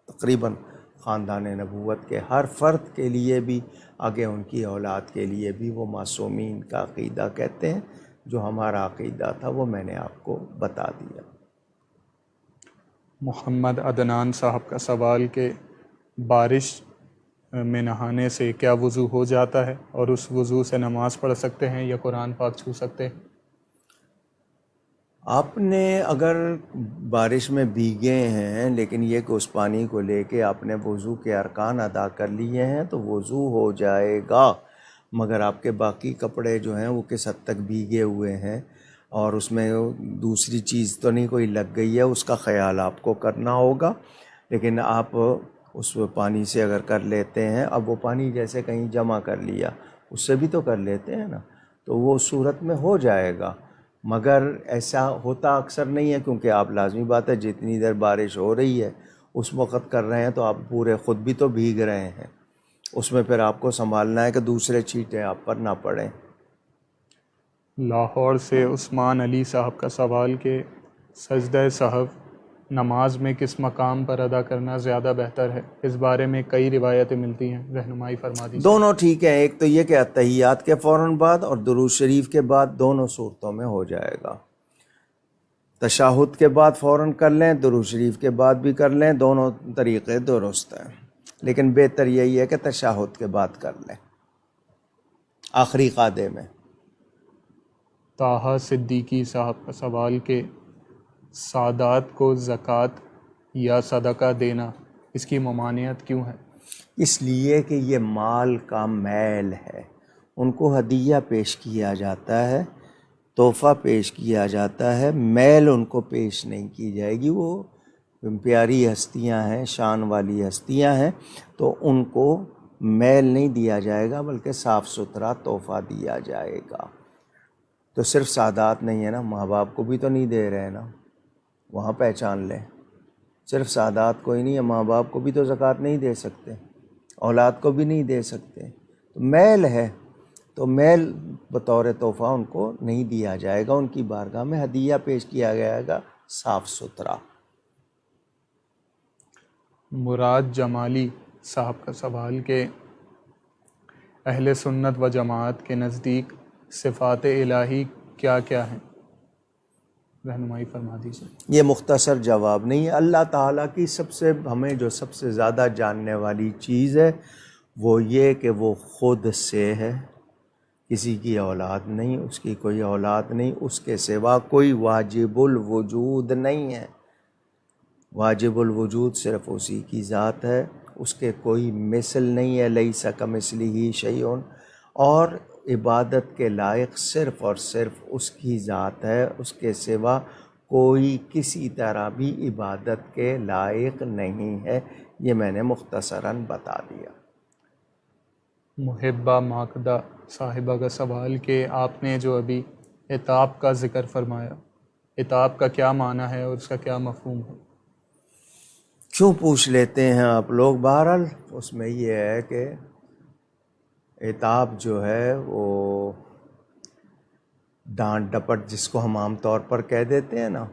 Speaker 2: تقریباً خاندان نبوت کے ہر فرد کے لیے بھی، آگے ان کی اولاد کے لیے بھی وہ معصومین کا عقیدہ کہتے ہیں۔ جو ہمارا عقیدہ تھا وہ میں نے آپ کو بتا دیا۔
Speaker 1: محمد عدنان صاحب کا سوال کہ بارش میں نہانے سے کیا وضو ہو جاتا ہے، اور اس وضو سے نماز پڑھ سکتے ہیں یا قرآن پاک چھو سکتے ہیں؟
Speaker 2: آپ نے اگر بارش میں بھیگے ہیں لیکن یہ کہ اس پانی کو لے کے آپ نے وضو کے ارکان ادا کر لیے ہیں تو وضو ہو جائے گا، مگر آپ کے باقی کپڑے جو ہیں وہ کس حد تک بھیگے ہوئے ہیں، اور اس میں دوسری چیز تو نہیں کوئی لگ گئی ہے، اس کا خیال آپ کو کرنا ہوگا۔ لیکن آپ اس پانی سے اگر کر لیتے ہیں، اب وہ پانی جیسے کہیں جمع کر لیا، اس سے بھی تو کر لیتے ہیں نا، تو وہ صورت میں ہو جائے گا۔ مگر ایسا ہوتا اکثر نہیں ہے، کیونکہ آپ لازمی بات ہے جتنی دیر بارش ہو رہی ہے اس وقت کر رہے ہیں تو آپ پورے خود بھی تو بھیگ رہے ہیں، اس میں پھر آپ کو سنبھالنا ہے کہ دوسرے چھینٹیں آپ پر نہ پڑیں۔
Speaker 1: لاہور سے عثمان علی صاحب کا سوال کہ سجدہ سہو نماز میں کس مقام پر ادا کرنا زیادہ بہتر ہے؟ اس بارے میں کئی روایتیں ملتی ہیں، رہنمائی فرما دیجیے۔
Speaker 2: دونوں ٹھیک ہیں، ایک تو یہ کہ اتحیات کے فوراً بعد اور درود شریف کے بعد، دونوں صورتوں میں ہو جائے گا۔ تشہد کے بعد فوراً کر لیں، درود شریف کے بعد بھی کر لیں، دونوں طریقے درست ہیں، لیکن بہتر یہی ہے کہ تشہد کے بعد کر لیں آخری قعدے میں۔
Speaker 1: طاہا صدیقی صاحب کا سوال کہ سادات کو زکوٰۃ یا صدقہ دینا، اس کی ممانعت کیوں ہے؟
Speaker 2: اس لیے کہ یہ مال کا میل ہے، ان کو ہدیہ پیش کیا جاتا ہے، تحفہ پیش کیا جاتا ہے، میل ان کو پیش نہیں کی جائے گی۔ وہ پیاری ہستیاں ہیں، شان والی ہستیاں ہیں، تو ان کو میل نہیں دیا جائے گا بلکہ صاف ستھرا تحفہ دیا جائے گا۔ تو صرف سادات نہیں ہے نا، ماں باپ کو بھی تو نہیں دے رہے نا، وہاں پہچان لیں، صرف سادات کو ہی نہیں ہے، ماں باپ کو بھی تو زکوٰۃ نہیں دے سکتے، اولاد کو بھی نہیں دے سکتے، تو میل ہے، تو میل بطور تحفہ ان کو نہیں دیا جائے گا، ان کی بارگاہ میں ہدیہ پیش کیا جائے گا صاف ستھرا۔
Speaker 1: مراد جمالی صاحب کا سوال کہ اہل سنت و جماعت کے نزدیک صفات الہی کیا کیا ہیں؟ رہنمائی فرما دیجیے۔
Speaker 2: یہ مختصر جواب نہیں ہے، اللہ تعالیٰ کی ہمیں جو سب سے زیادہ جاننے والی چیز ہے وہ یہ کہ وہ خود سے ہے، کسی کی اولاد نہیں، اس کی کوئی اولاد نہیں، اس کے سوا کوئی واجب الوجود نہیں ہے، واجب الوجود صرف اسی کی ذات ہے، اس کے کوئی مثل نہیں ہے، لیس کمثلہ شیء، اور عبادت کے لائق صرف اور صرف اس کی ذات ہے، اس کے سوا کوئی کسی طرح بھی عبادت کے لائق نہیں ہے، یہ میں نے مختصراً بتا دیا۔
Speaker 1: محبہ ماکدہ صاحبہ کا سوال کہ آپ نے جو ابھی عتاب کا ذکر فرمایا، عتاب کا کیا معنی ہے اور اس کا کیا مفہوم ہے؟
Speaker 2: کیوں پوچھ لیتے ہیں آپ لوگ؟ بہرحال اس میں یہ ہے کہ عتاب جو ہے وہ ڈانٹ ڈپٹ جس کو ہم عام طور پر کہہ دیتے ہیں نا،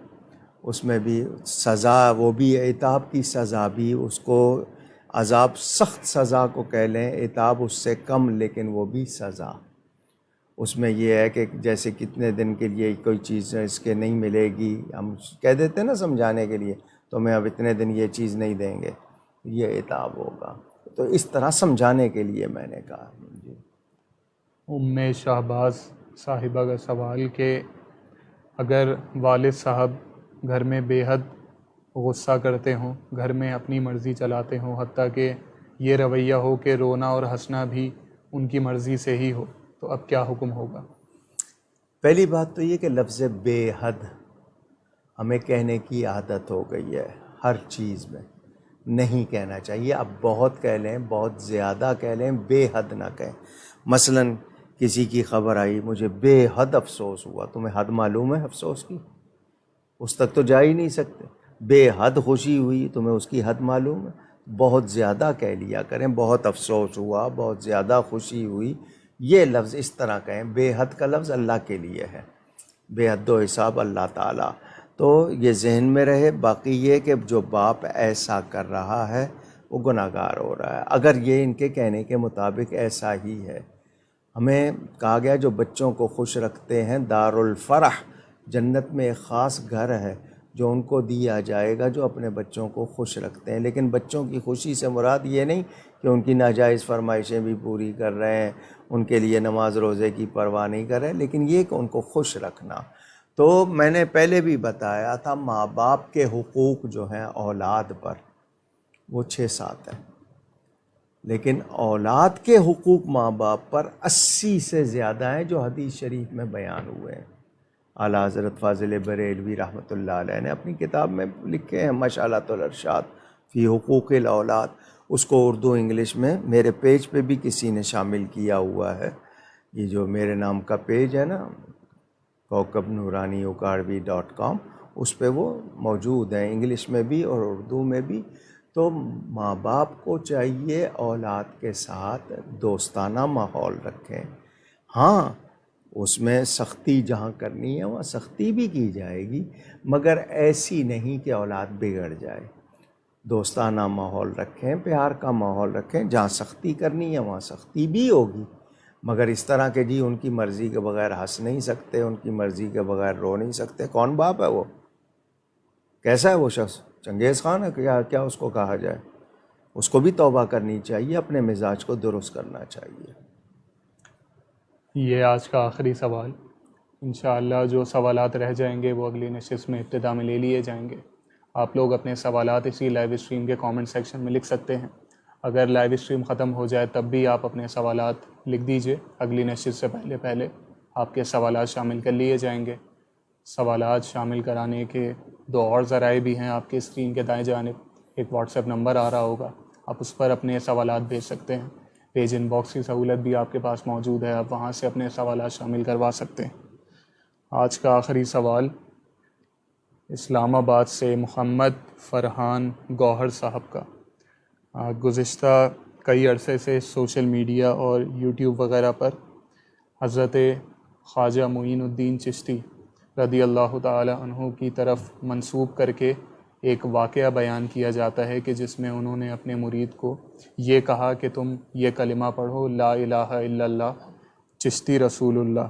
Speaker 2: اس میں بھی سزا، وہ بھی عتاب کی سزا بھی، اس کو عذاب سخت سزا کو کہہ لیں، عتاب اس سے کم لیکن وہ بھی سزا۔ اس میں یہ ہے کہ جیسے کتنے دن کے لیے کوئی چیز اس کے نہیں ملے گی، ہم کہہ دیتے ہیں نا سمجھانے کے لیے، تو میں اب اتنے دن یہ چیز نہیں دیں گے، یہ عتاب ہوگا۔ تو اس طرح سمجھانے کے لیے میں نے کہا۔ جی
Speaker 1: ام شہباز صاحبہ کا سوال کہ اگر والد صاحب گھر میں بے حد غصہ کرتے ہوں، گھر میں اپنی مرضی چلاتے ہوں، حتیٰ کہ یہ رویہ ہو کہ رونا اور ہنسنا بھی ان کی مرضی سے ہی ہو، تو اب کیا حکم ہوگا؟
Speaker 2: پہلی بات تو یہ کہ لفظ بے حد ہمیں کہنے کی عادت ہو گئی ہے، ہر چیز میں نہیں کہنا چاہیے۔ اب بہت کہہ لیں، بہت زیادہ کہہ لیں، بے حد نہ کہیں۔ مثلاً کسی کی خبر آئی، مجھے بے حد افسوس ہوا، تمہیں حد معلوم ہے افسوس کی؟ اس تک تو جا ہی نہیں سکتے۔ بے حد خوشی ہوئی، تمہیں اس کی حد معلوم ہے؟ بہت زیادہ کہہ لیا کریں، بہت افسوس ہوا، بہت زیادہ خوشی ہوئی، یہ لفظ اس طرح کہیں۔ بے حد کا لفظ اللہ کے لیے ہے، بے حد و حساب اللہ تعالیٰ، تو یہ ذہن میں رہے۔ باقی یہ کہ جو باپ ایسا کر رہا ہے وہ گناہ گار ہو رہا ہے، اگر یہ ان کے کہنے کے مطابق ایسا ہی ہے۔ ہمیں کہا گیا جو بچوں کو خوش رکھتے ہیں، دار الفرح، جنت میں ایک خاص گھر ہے جو ان کو دیا جائے گا جو اپنے بچوں کو خوش رکھتے ہیں۔ لیکن بچوں کی خوشی سے مراد یہ نہیں کہ ان کی ناجائز فرمائشیں بھی پوری کر رہے ہیں، ان کے لیے نماز روزے کی پرواہ نہیں کر رہے، لیکن یہ کہ ان کو خوش رکھنا۔ تو میں نے پہلے بھی بتایا تھا، ماں باپ کے حقوق جو ہیں اولاد پر وہ 6-7 ہیں، لیکن اولاد کے حقوق ماں باپ پر 80 سے زیادہ ہیں جو حدیث شریف میں بیان ہوئے ہیں۔ اعلیٰ حضرت فاضل بریلوی رحمۃ اللہ علیہ نے اپنی کتاب میں لکھے ہیں مشعلۃ الارشاد فی حقوق الاولاد، اس کو اردو انگلش میں میرے پیج پہ بھی کسی نے شامل کیا ہوا ہے۔ یہ جو میرے نام کا پیج ہے نا، کوکب نورانی اکاڑوی.com، اس پہ وہ موجود ہیں انگلش میں بھی اور اردو میں بھی۔ تو ماں باپ کو چاہیے اولاد کے ساتھ دوستانہ ماحول رکھیں۔ ہاں اس میں سختی جہاں کرنی ہے وہاں سختی بھی کی جائے گی، مگر ایسی نہیں کہ اولاد بگڑ جائے۔ دوستانہ ماحول رکھیں، پیار کا ماحول رکھیں، جہاں سختی کرنی ہے وہاں سختی بھی ہوگی، مگر اس طرح کہ جی ان کی مرضی کے بغیر ہنس نہیں سکتے، ان کی مرضی کے بغیر رو نہیں سکتے۔ کون باپ ہے وہ؟ کیسا ہے وہ شخص؟ چنگیز خان ہے کیا اس کو کہا جائے؟ اس کو بھی توبہ کرنی چاہیے، اپنے مزاج کو درست کرنا چاہیے۔
Speaker 1: یہ آج کا آخری سوال، انشاءاللہ جو سوالات رہ جائیں گے وہ اگلی نشست میں ابتدا میں لے لیے جائیں گے۔ آپ لوگ اپنے سوالات اسی لائیو اسٹریم کے کامنٹ سیکشن میں لکھ سکتے ہیں۔ اگر لائیو اسٹریم ختم ہو جائے تب بھی آپ اپنے سوالات لکھ دیجئے، اگلی نشست سے پہلے آپ کے سوالات شامل کر لیے جائیں گے۔ سوالات شامل کرانے کے 2 اور ذرائع بھی ہیں آپ کے اسکرین کے دائیں جانب۔ ایک واٹس ایپ نمبر آ رہا ہوگا، آپ اس پر اپنے سوالات بھیج سکتے ہیں۔ پیج ان باکس کی سہولت بھی آپ کے پاس موجود ہے، آپ وہاں سے اپنے سوالات شامل کروا سکتے ہیں۔ آج کا آخری سوال اسلام آباد سے محمد فرحان گوہر صاحب کا۔ گزشتہ کئی عرصے سے سوشل میڈیا اور یوٹیوب وغیرہ پر حضرت خواجہ معین الدین چشتی رضی اللہ تعالی عنہ کی طرف منسوب کر کے ایک واقعہ بیان کیا جاتا ہے کہ جس میں انہوں نے اپنے مرید کو یہ کہا کہ تم یہ کلمہ پڑھو، لا الہ الا اللہ چشتی رسول اللہ۔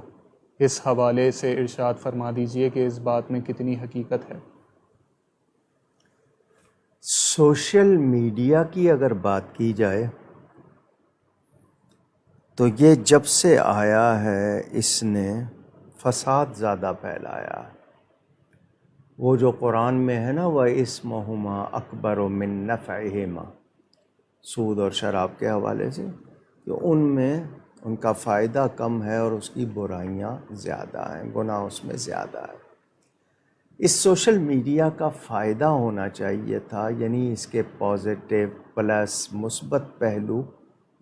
Speaker 1: اس حوالے سے ارشاد فرما دیجئے کہ اس بات میں کتنی حقیقت ہے؟
Speaker 2: سوشل میڈیا کی اگر بات کی جائے تو یہ جب سے آیا ہے اس نے فساد زیادہ پھیلایا۔ وہ جو قرآن میں ہے نا، وَإِسْمُهُمَا أَكْبَرُ مِن نَفْعِهِمَا، سود اور شراب کے حوالے سے، کہ ان میں ان کا فائدہ کم ہے اور اس کی برائیاں زیادہ ہیں، گناہ اس میں زیادہ ہے۔ اس سوشل میڈیا کا فائدہ ہونا چاہیے تھا، یعنی اس کے پازیٹیو پلس مثبت پہلو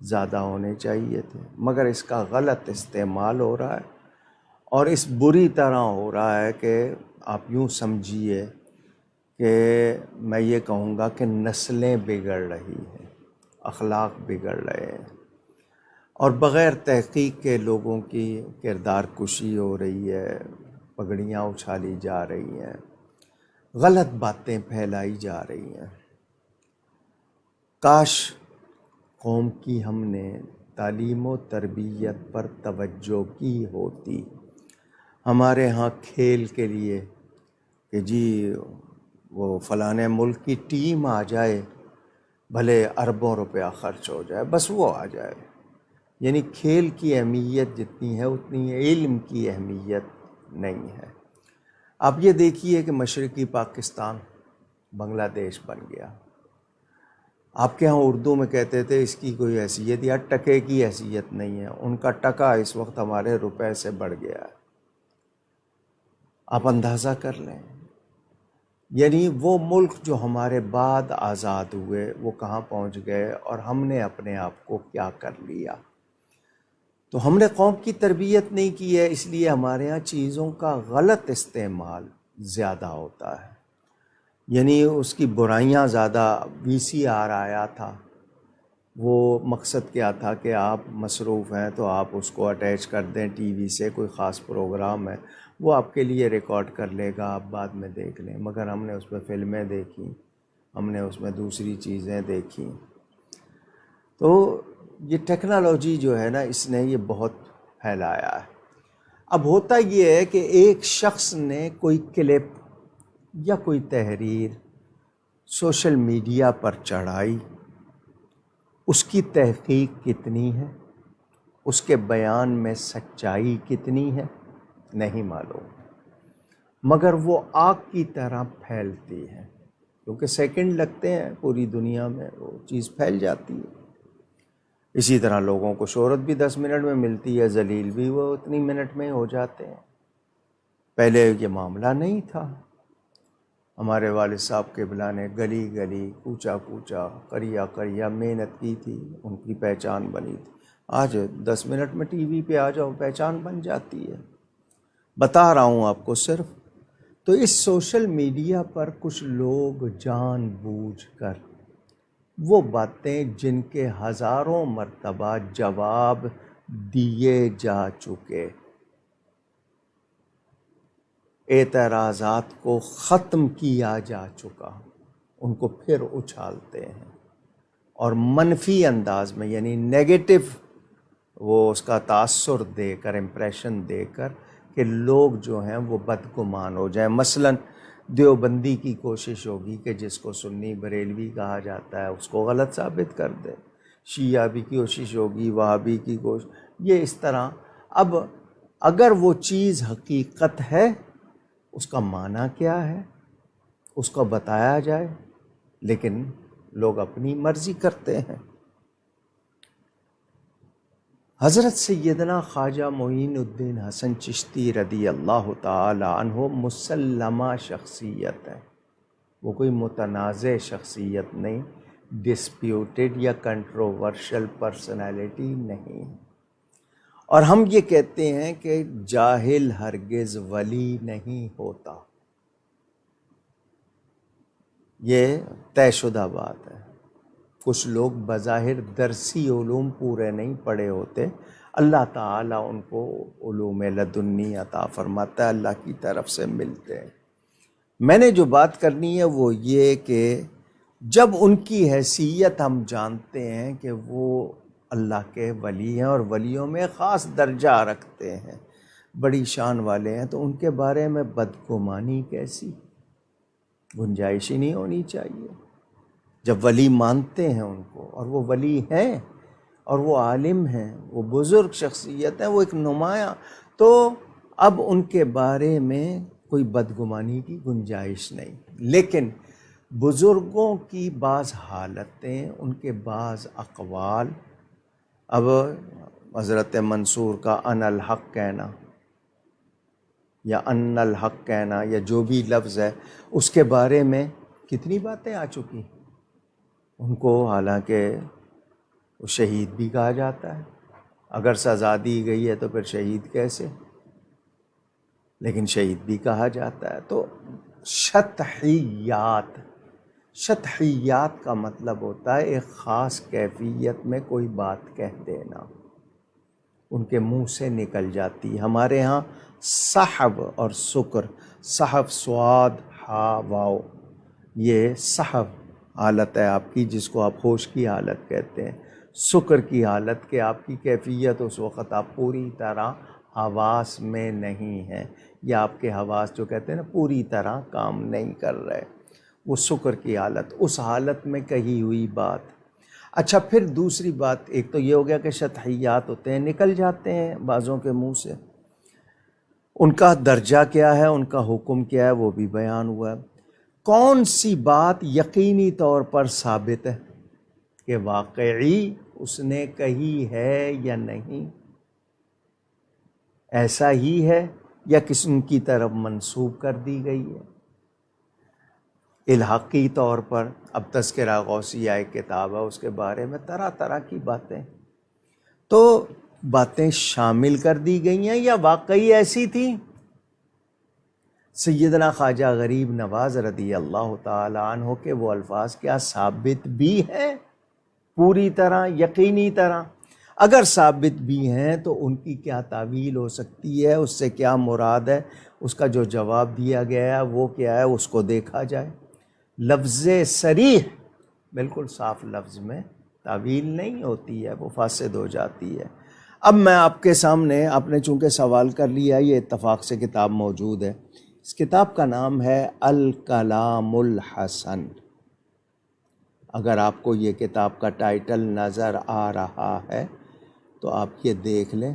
Speaker 2: زیادہ ہونے چاہیے تھے، مگر اس کا غلط استعمال ہو رہا ہے، اور اس بری طرح ہو رہا ہے کہ آپ یوں سمجھیے کہ میں یہ کہوں گا کہ نسلیں بگڑ رہی ہیں، اخلاق بگڑ رہے ہیں، اور بغیر تحقیق کے لوگوں کی کردار کشی ہو رہی ہے، پگڑیاں اچھالی جا رہی ہیں، غلط باتیں پھیلائی جا رہی ہیں۔ کاش قوم کی ہم نے تعلیم و تربیت پر توجہ کی ہوتی۔ ہمارے ہاں کھیل کے لیے کہ جی وہ فلاں ملک کی ٹیم آ جائے، بھلے اربوں روپیہ خرچ ہو جائے، بس وہ آ جائے، یعنی کھیل کی اہمیت جتنی ہے اتنی علم کی اہمیت نہیں ہے۔ آپ یہ دیکھیے کہ مشرقی پاکستان بنگلہ دیش بن گیا، آپ کے ہاں اردو میں کہتے تھے اس کی کوئی حیثیت یا ٹکے کی حیثیت نہیں ہے، ان کا ٹکا اس وقت ہمارے روپے سے بڑھ گیا ہے۔ آپ اندازہ کر لیں، یعنی وہ ملک جو ہمارے بعد آزاد ہوئے وہ کہاں پہنچ گئے، اور ہم نے اپنے آپ کو کیا کر لیا۔ تو ہم نے قوم کی تربیت نہیں کی ہے، اس لیے ہمارے ہاں چیزوں کا غلط استعمال زیادہ ہوتا ہے، یعنی اس کی برائیاں زیادہ۔ وی سی آر آیا تھا، وہ مقصد کیا تھا کہ آپ مصروف ہیں تو آپ اس کو اٹیچ کر دیں ٹی وی سے، کوئی خاص پروگرام ہے وہ آپ کے لیے ریکارڈ کر لے گا، آپ بعد میں دیکھ لیں، مگر ہم نے اس میں فلمیں دیکھیں، ہم نے اس میں دوسری چیزیں دیکھیں۔ تو یہ ٹیکنالوجی جو ہے نا، اس نے یہ بہت پھیلایا ہے۔ اب ہوتا یہ ہے کہ ایک شخص نے کوئی کلپ یا کوئی تحریر سوشل میڈیا پر چڑھائی، اس کی تحقیق کتنی ہے، اس کے بیان میں سچائی کتنی ہے، نہیں معلوم، مگر وہ آگ کی طرح پھیلتی ہے، کیونکہ سیکنڈ لگتے ہیں پوری دنیا میں وہ چیز پھیل جاتی ہے۔ اسی طرح لوگوں کو شہرت بھی 10 منٹ میں ملتی ہے، ذلیل بھی وہ اتنی منٹ میں ہو جاتے ہیں۔ پہلے یہ معاملہ نہیں تھا، ہمارے والد صاحب قبلہ نے گلی گلی کوچا کوچا قریہ قریہ محنت کی تھی، ان کی پہچان بنی تھی۔ آج 10 منٹ میں ٹی وی پہ آ جاؤ، پہچان بن جاتی ہے۔ بتا رہا ہوں آپ کو صرف۔ تو اس سوشل میڈیا پر کچھ لوگ جان بوجھ کر وہ باتیں جن کے ہزاروں مرتبہ جواب دیے جا چکے، اعتراضات کو ختم کیا جا چکا، ان کو پھر اچھالتے ہیں، اور منفی انداز میں، یعنی نیگیٹو وہ اس کا تاثر دے کر، امپریشن دے کر کہ لوگ جو ہیں وہ بدگمان ہو جائیں۔ مثلاً دیوبندی کی کوشش ہوگی کہ جس کو سنی بریلوی کہا جاتا ہے اس کو غلط ثابت کر دے، شیعہ بھی کی کوشش ہوگی، وہابی کی کوشش، یہ اس طرح۔ اب اگر وہ چیز حقیقت ہے، اس کا معنی کیا ہے، اس کو بتایا جائے، لیکن لوگ اپنی مرضی کرتے ہیں۔ حضرت سیدنا خواجہ معین الدین حسن چشتی رضی اللہ تعالی عنہ مسلمہ شخصیت ہے، وہ کوئی متنازع شخصیت نہیں، ڈسپیوٹڈ یا کنٹروورشل پرسنالٹی نہیں۔ اور ہم یہ کہتے ہیں کہ جاہل ہرگز ولی نہیں ہوتا، یہ طے شدہ بات ہے۔ کچھ لوگ بظاہر درسی علوم پورے نہیں پڑھے ہوتے، اللہ تعالیٰ ان کو علوم لدنی عطا فرماتا ہے، اللہ کی طرف سے ملتے ہیں۔ میں نے جو بات کرنی ہے وہ یہ کہ جب ان کی حیثیت ہم جانتے ہیں کہ وہ اللہ کے ولی ہیں اور ولیوں میں خاص درجہ رکھتے ہیں، بڑی شان والے ہیں، تو ان کے بارے میں بدگمانی کیسی؟ گنجائش ہی نہیں ہونی چاہیے۔ جب ولی مانتے ہیں ان کو، اور وہ ولی ہیں، اور وہ عالم ہیں، وہ بزرگ شخصیت ہیں، وہ ایک نمایاں، تو اب ان کے بارے میں کوئی بدگمانی کی گنجائش نہیں۔ لیکن بزرگوں کی بعض حالتیں، ان کے بعض اقوال، اب حضرت منصور کا انا الحق کہنا، یا ان الحق کہنا یا جو بھی لفظ ہے اس کے بارے میں کتنی باتیں آ چکی. ان کو حالانکہ وہ شہید بھی کہا جاتا ہے. اگر سزا دی گئی ہے تو پھر شہید کیسے؟ لیکن شہید بھی کہا جاتا ہے. تو شطحیات کا مطلب ہوتا ہے ایک خاص کیفیت میں کوئی بات کہہ دینا، ان کے منہ سے نکل جاتی. ہمارے ہاں صحب اور سکر، صحب سواد ہا واو، یہ صحب حالت ہے آپ کی جس کو آپ ہوش کی حالت کہتے ہیں. سکر کی حالت کہ آپ کی کیفیت اس وقت آپ پوری طرح حواس میں نہیں ہیں، یا آپ کے حواس جو کہتے ہیں نا پوری طرح کام نہیں کر رہے، وہ سکر کی حالت، اس حالت میں کہی ہوئی بات. اچھا پھر دوسری بات، ایک تو یہ ہو گیا کہ شطحیات ہوتے ہیں، نکل جاتے ہیں بعضوں کے منہ سے. ان کا درجہ کیا ہے، ان کا حکم کیا ہے، وہ بھی بیان ہوا ہے. کون سی بات یقینی طور پر ثابت ہے کہ واقعی اس نے کہی ہے یا نہیں، ایسا ہی ہے یا کسی کی طرف منسوب کر دی گئی ہے. الحاقی طور پر اب تذکرہ غوثیہ ایک کتاب ہے، اس کے بارے میں طرح طرح کی باتیں، تو باتیں شامل کر دی گئی ہیں یا واقعی ایسی تھیں. سیدنا خواجہ غریب نواز رضی اللہ تعالی عنہ کے وہ الفاظ کیا ثابت بھی ہیں پوری طرح، یقینی طرح؟ اگر ثابت بھی ہیں تو ان کی کیا تعویل ہو سکتی ہے، اس سے کیا مراد ہے، اس کا جو جواب دیا گیا ہے وہ کیا ہے، اس کو دیکھا جائے. لفظ صریح بالکل صاف لفظ میں تعویل نہیں ہوتی ہے، وہ فاسد ہو جاتی ہے. اب میں آپ کے سامنے، آپ نے چونکہ سوال کر لیا، یہ اتفاق سے کتاب موجود ہے. اس کتاب کا نام ہے الکلام الحسن. اگر آپ کو یہ کتاب کا ٹائٹل نظر آ رہا ہے تو آپ یہ دیکھ لیں،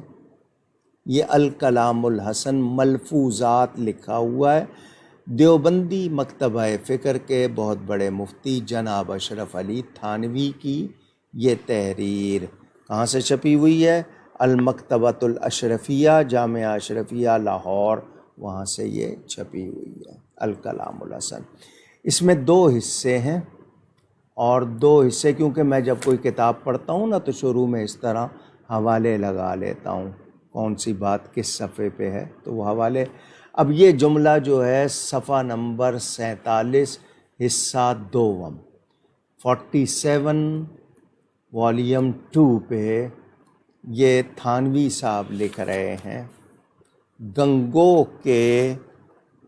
Speaker 2: یہ الکلام الحسن ملفوظات لکھا ہوا ہے. دیوبندی مکتبہ فکر کے بہت بڑے مفتی جناب اشرف علی تھانوی کی یہ تحریر کہاں سے چھپی ہوئی ہے؟ المکتبۃ الاشرفیہ، جامعہ اشرفیہ لاہور، وہاں سے یہ چھپی ہوئی ہے الکلام الحسن. اس میں 2 حصے ہیں، اور 2 حصے کیونکہ میں جب کوئی کتاب پڑھتا ہوں نا تو شروع میں اس طرح حوالے لگا لیتا ہوں کون سی بات کس صفحے پہ ہے، تو وہ حوالے. اب یہ جملہ جو ہے صفحہ نمبر 47 حصہ 2 47 والیوم 2 پہ یہ تھانوی صاحب لکھ رہے ہیں، گنگو کے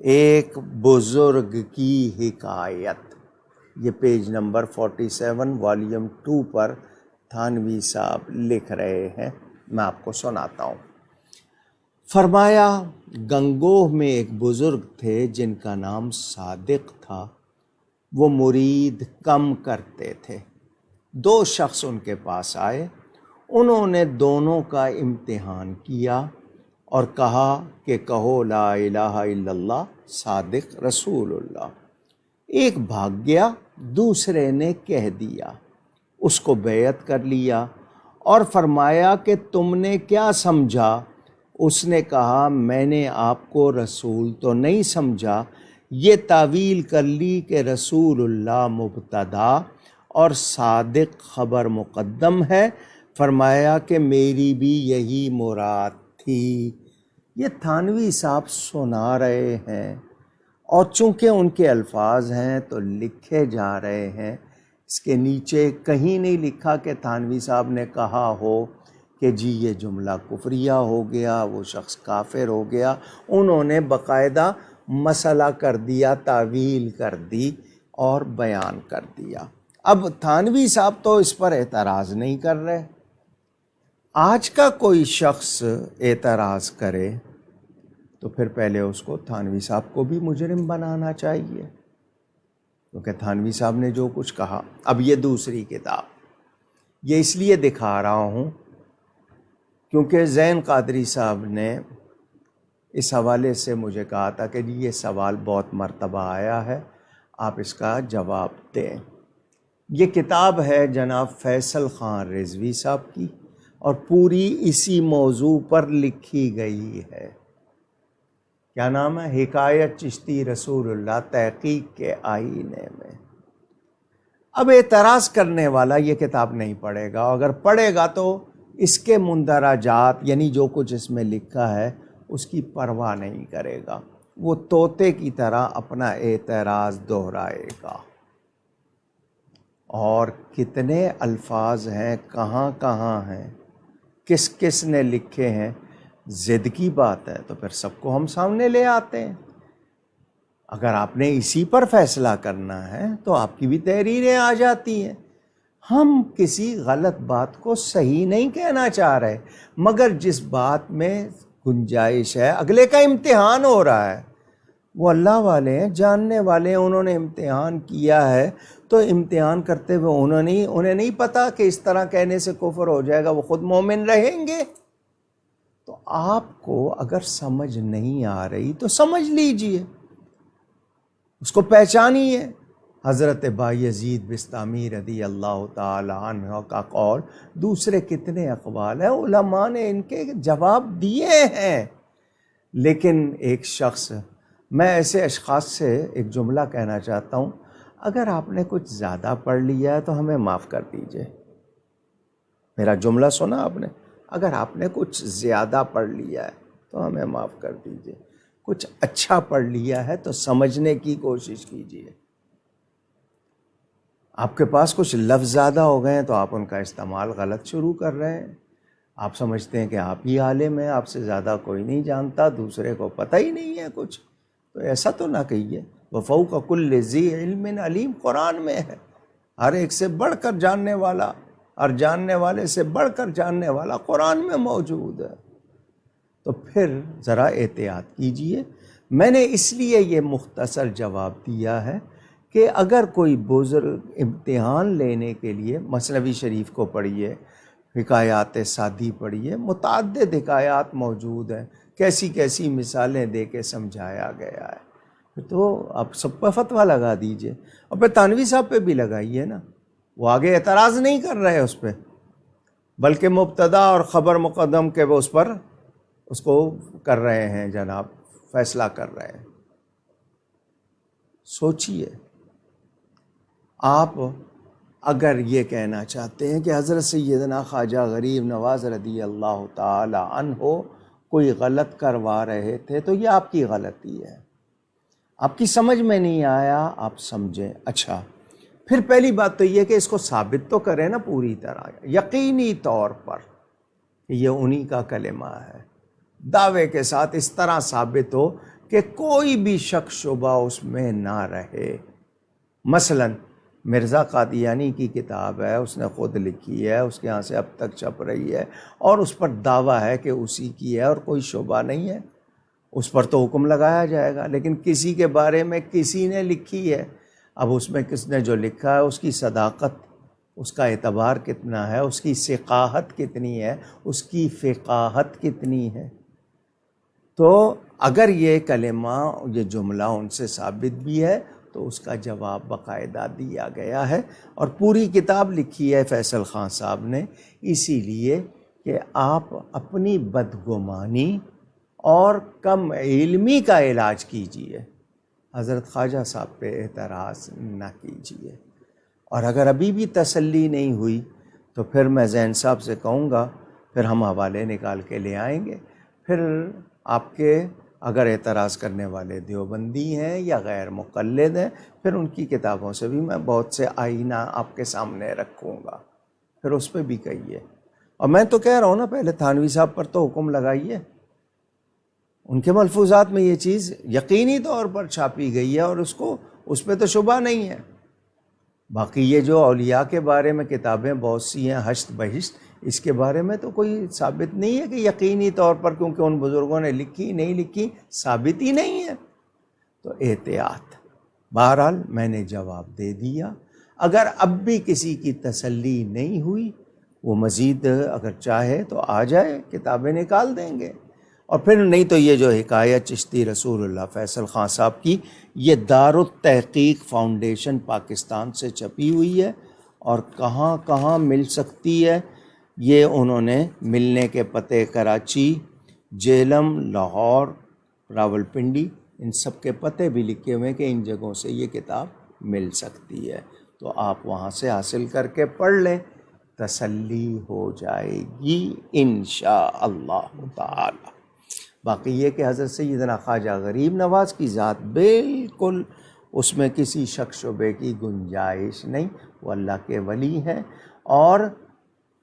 Speaker 2: ایک بزرگ کی حکایت. یہ پیج نمبر 47 والیوم 2 پر تھانوی صاحب لکھ رہے ہیں، میں آپ کو سناتا ہوں. فرمایا گنگوہ میں ایک بزرگ تھے جن کا نام صادق تھا. وہ مرید کم کرتے تھے. 2 شخص ان کے پاس آئے. انہوں نے دونوں کا امتحان کیا اور کہا کہ کہو لا الہ الا اللہ، صادق رسول اللہ. ایک بھاگ گیا، دوسرے نے کہہ دیا، اس کو بیعت کر لیا اور فرمایا کہ تم نے کیا سمجھا؟ اس نے کہا میں نے آپ کو رسول تو نہیں سمجھا، یہ تعویل کر لی کہ رسول اللہ مبتدا اور صادق خبر مقدم ہے. فرمایا کہ میری بھی یہی مراد تھی. یہ تھانوی صاحب سنا رہے ہیں اور چونکہ ان کے الفاظ ہیں تو لکھے جا رہے ہیں. اس کے نیچے کہیں نہیں لکھا کہ تھانوی صاحب نے کہا ہو کہ جی یہ جملہ کفریہ ہو گیا، وہ شخص کافر ہو گیا. انہوں نے باقاعدہ مسئلہ کر دیا، تعویل کر دی اور بیان کر دیا. اب تھانوی صاحب تو اس پر اعتراض نہیں کر رہے. آج کا کوئی شخص اعتراض کرے تو پھر پہلے اس کو تھانوی صاحب کو بھی مجرم بنانا چاہیے، کیونکہ تھانوی صاحب نے جو کچھ کہا. اب یہ دوسری کتاب یہ اس لیے دکھا رہا ہوں کیونکہ زین قادری صاحب نے اس حوالے سے مجھے کہا تھا کہ یہ سوال بہت مرتبہ آیا ہے، آپ اس کا جواب دیں. یہ کتاب ہے جناب فیصل خان رضوی صاحب کی اور پوری اسی موضوع پر لکھی گئی ہے کیا نام ہے، حکایت چشتی رسول اللہ تحقیق کے آئینے میں۔ اب اعتراض کرنے والا یہ کتاب نہیں پڑھے گا، اگر پڑھے گا تو اس کے مندرجات یعنی جو کچھ اس میں لکھا ہے اس کی پرواہ نہیں کرے گا، وہ طوطے کی طرح اپنا اعتراض دہرائے گا۔ اور کتنے الفاظ ہیں، کہاں کہاں ہیں، کس کس نے لکھے ہیں، ضد کی بات ہے تو پھر سب کو ہم سامنے لے آتے ہیں۔ اگر آپ نے اسی پر فیصلہ کرنا ہے تو آپ کی بھی تحریریں آ جاتی ہیں۔ ہم کسی غلط بات کو صحیح نہیں کہنا چاہ رہے، مگر جس بات میں گنجائش ہے، اگلے کا امتحان ہو رہا ہے، وہ اللہ والے ہیں، جاننے والے ہیں، انہوں نے امتحان کیا ہے، تو امتحان کرتے ہوئے انہیں نہیں پتا کہ اس طرح کہنے سے کفر ہو جائے گا، وہ خود مومن رہیں گے۔ تو آپ کو اگر سمجھ نہیں آ رہی تو سمجھ لیجئے، اس کو پہچانیے۔ حضرت بایزید بستامی رضی اللہ تعالی عنہ کا قول، دوسرے کتنے اقوال ہیں، علماء نے ان کے جواب دیے ہیں۔ لیکن ایک شخص، میں ایسے اشخاص سے ایک جملہ کہنا چاہتا ہوں، اگر آپ نے کچھ زیادہ پڑھ لیا ہے تو ہمیں معاف کر دیجئے۔ میرا جملہ سنا آپ نے؟ اگر آپ نے کچھ زیادہ پڑھ لیا ہے تو ہمیں معاف کر دیجئے، کچھ اچھا پڑھ لیا ہے تو سمجھنے کی کوشش کیجئے۔ آپ کے پاس کچھ لفظ زیادہ ہو گئے ہیں تو آپ ان کا استعمال غلط شروع کر رہے ہیں۔ آپ سمجھتے ہیں کہ آپ ہی عالم ہیں، آپ سے زیادہ کوئی نہیں جانتا، دوسرے کو پتہ ہی نہیں ہے کچھ، تو ایسا تو نہ کہیے۔ وَفَوْقَ كُلِّ ذِي عِلْمٍ عَلِيمٍ قرآن میں ہے، ہر ایک سے بڑھ کر جاننے والا اور جاننے والے سے بڑھ کر جاننے والا قرآن میں موجود ہے۔ تو پھر ذرا احتیاط کیجئے۔ میں نے اس لیے یہ مختصر جواب دیا ہے کہ اگر کوئی بزرگ امتحان لینے کے لیے مثنوی شریف کو پڑھیے، حکایات سعدی پڑھیے، متعدد حکایات موجود ہیں، کیسی کیسی مثالیں دے کے سمجھایا گیا ہے، تو آپ سب پہ فتویٰ لگا دیجئے، اور پھر تھانوی صاحب پہ بھی لگائیے نا، وہ آگے اعتراض نہیں کر رہے اس پہ، بلکہ مبتدا اور خبر مقدم کے وہ اس پر اس کو کر رہے ہیں جناب، فیصلہ کر رہے ہیں۔ سوچئے، آپ اگر یہ کہنا چاہتے ہیں کہ حضرت سیدنا خواجہ غریب نواز رضی اللہ تعالی عنہ کوئی غلط کروا رہے تھے تو یہ آپ کی غلطی ہے، آپ کی سمجھ میں نہیں آیا، آپ سمجھیں۔ اچھا، پھر پہلی بات تو یہ کہ اس کو ثابت تو کریں نا پوری طرح، یقینی طور پر کہ یہ انہی کا کلمہ ہے، دعوے کے ساتھ اس طرح ثابت ہو کہ کوئی بھی شک شبہ اس میں نہ رہے۔ مثلا مرزا قادیانی کی کتاب ہے، اس نے خود لکھی ہے، اس کے ہاں سے اب تک چھپ رہی ہے، اور اس پر دعویٰ ہے کہ اسی کی ہے اور کوئی شبہ نہیں ہے، اس پر تو حکم لگایا جائے گا۔ لیکن کسی کے بارے میں کسی نے لکھی ہے، اب اس میں کس نے جو لکھا ہے اس کی صداقت، اس کا اعتبار کتنا ہے، اس کی ثقاہت کتنی ہے، اس کی فقاہت کتنی ہے۔ تو اگر یہ کلمہ، یہ جملہ ان سے ثابت بھی ہے تو اس کا جواب باقاعدہ دیا گیا ہے، اور پوری کتاب لکھی ہے فیصل خان صاحب نے، اسی لیے کہ آپ اپنی بدگمانی اور کم علمی کا علاج کیجئے، حضرت خواجہ صاحب پہ اعتراض نہ کیجئے۔ اور اگر ابھی بھی تسلی نہیں ہوئی تو پھر میں زین صاحب سے کہوں گا، پھر ہم حوالے نکال کے لے آئیں گے، پھر آپ کے اگر اعتراض کرنے والے دیوبندی ہیں یا غیر مقلد ہیں، پھر ان کی کتابوں سے بھی میں بہت سے آئینہ آپ کے سامنے رکھوں گا، پھر اس پہ بھی کہیے۔ اور میں تو کہہ رہا ہوں نا، پہلے تھانوی صاحب پر تو حکم لگائیے، ان کے ملفوظات میں یہ چیز یقینی طور پر چھاپی گئی ہے اور اس پہ تو شبہ نہیں ہے۔ باقی یہ جو اولیاء کے بارے میں کتابیں بہت سی ہیں، ہشت بہشت، اس کے بارے میں تو کوئی ثابت نہیں ہے کہ یقینی طور پر، کیونکہ ان بزرگوں نے لکھی نہیں لکھی ثابت ہی نہیں ہے، تو احتیاط۔ بہرحال میں نے جواب دے دیا، اگر اب بھی کسی کی تسلی نہیں ہوئی، وہ مزید اگر چاہے تو آ جائے، کتابیں نکال دیں گے۔ اور پھر نہیں تو یہ جو حکایت چشتی رسول اللہ فیصل خان صاحب کی، یہ دارالتحقیق فاؤنڈیشن پاکستان سے چھپی ہوئی ہے، اور کہاں کہاں مل سکتی ہے یہ انہوں نے ملنے کے پتے کراچی، جیلم، لاہور، راولپنڈی، ان سب کے پتے بھی لکھے ہوئے ہیں کہ ان جگہوں سے یہ کتاب مل سکتی ہے، تو آپ وہاں سے حاصل کر کے پڑھ لیں، تسلی ہو جائے گی انشاءاللہ تعالی۔ باقی یہ کہ حضرت سیدنا خواجہ غریب نواز کی ذات بالکل اس میں کسی شک شبے کی گنجائش نہیں، وہ اللہ کے ولی ہیں اور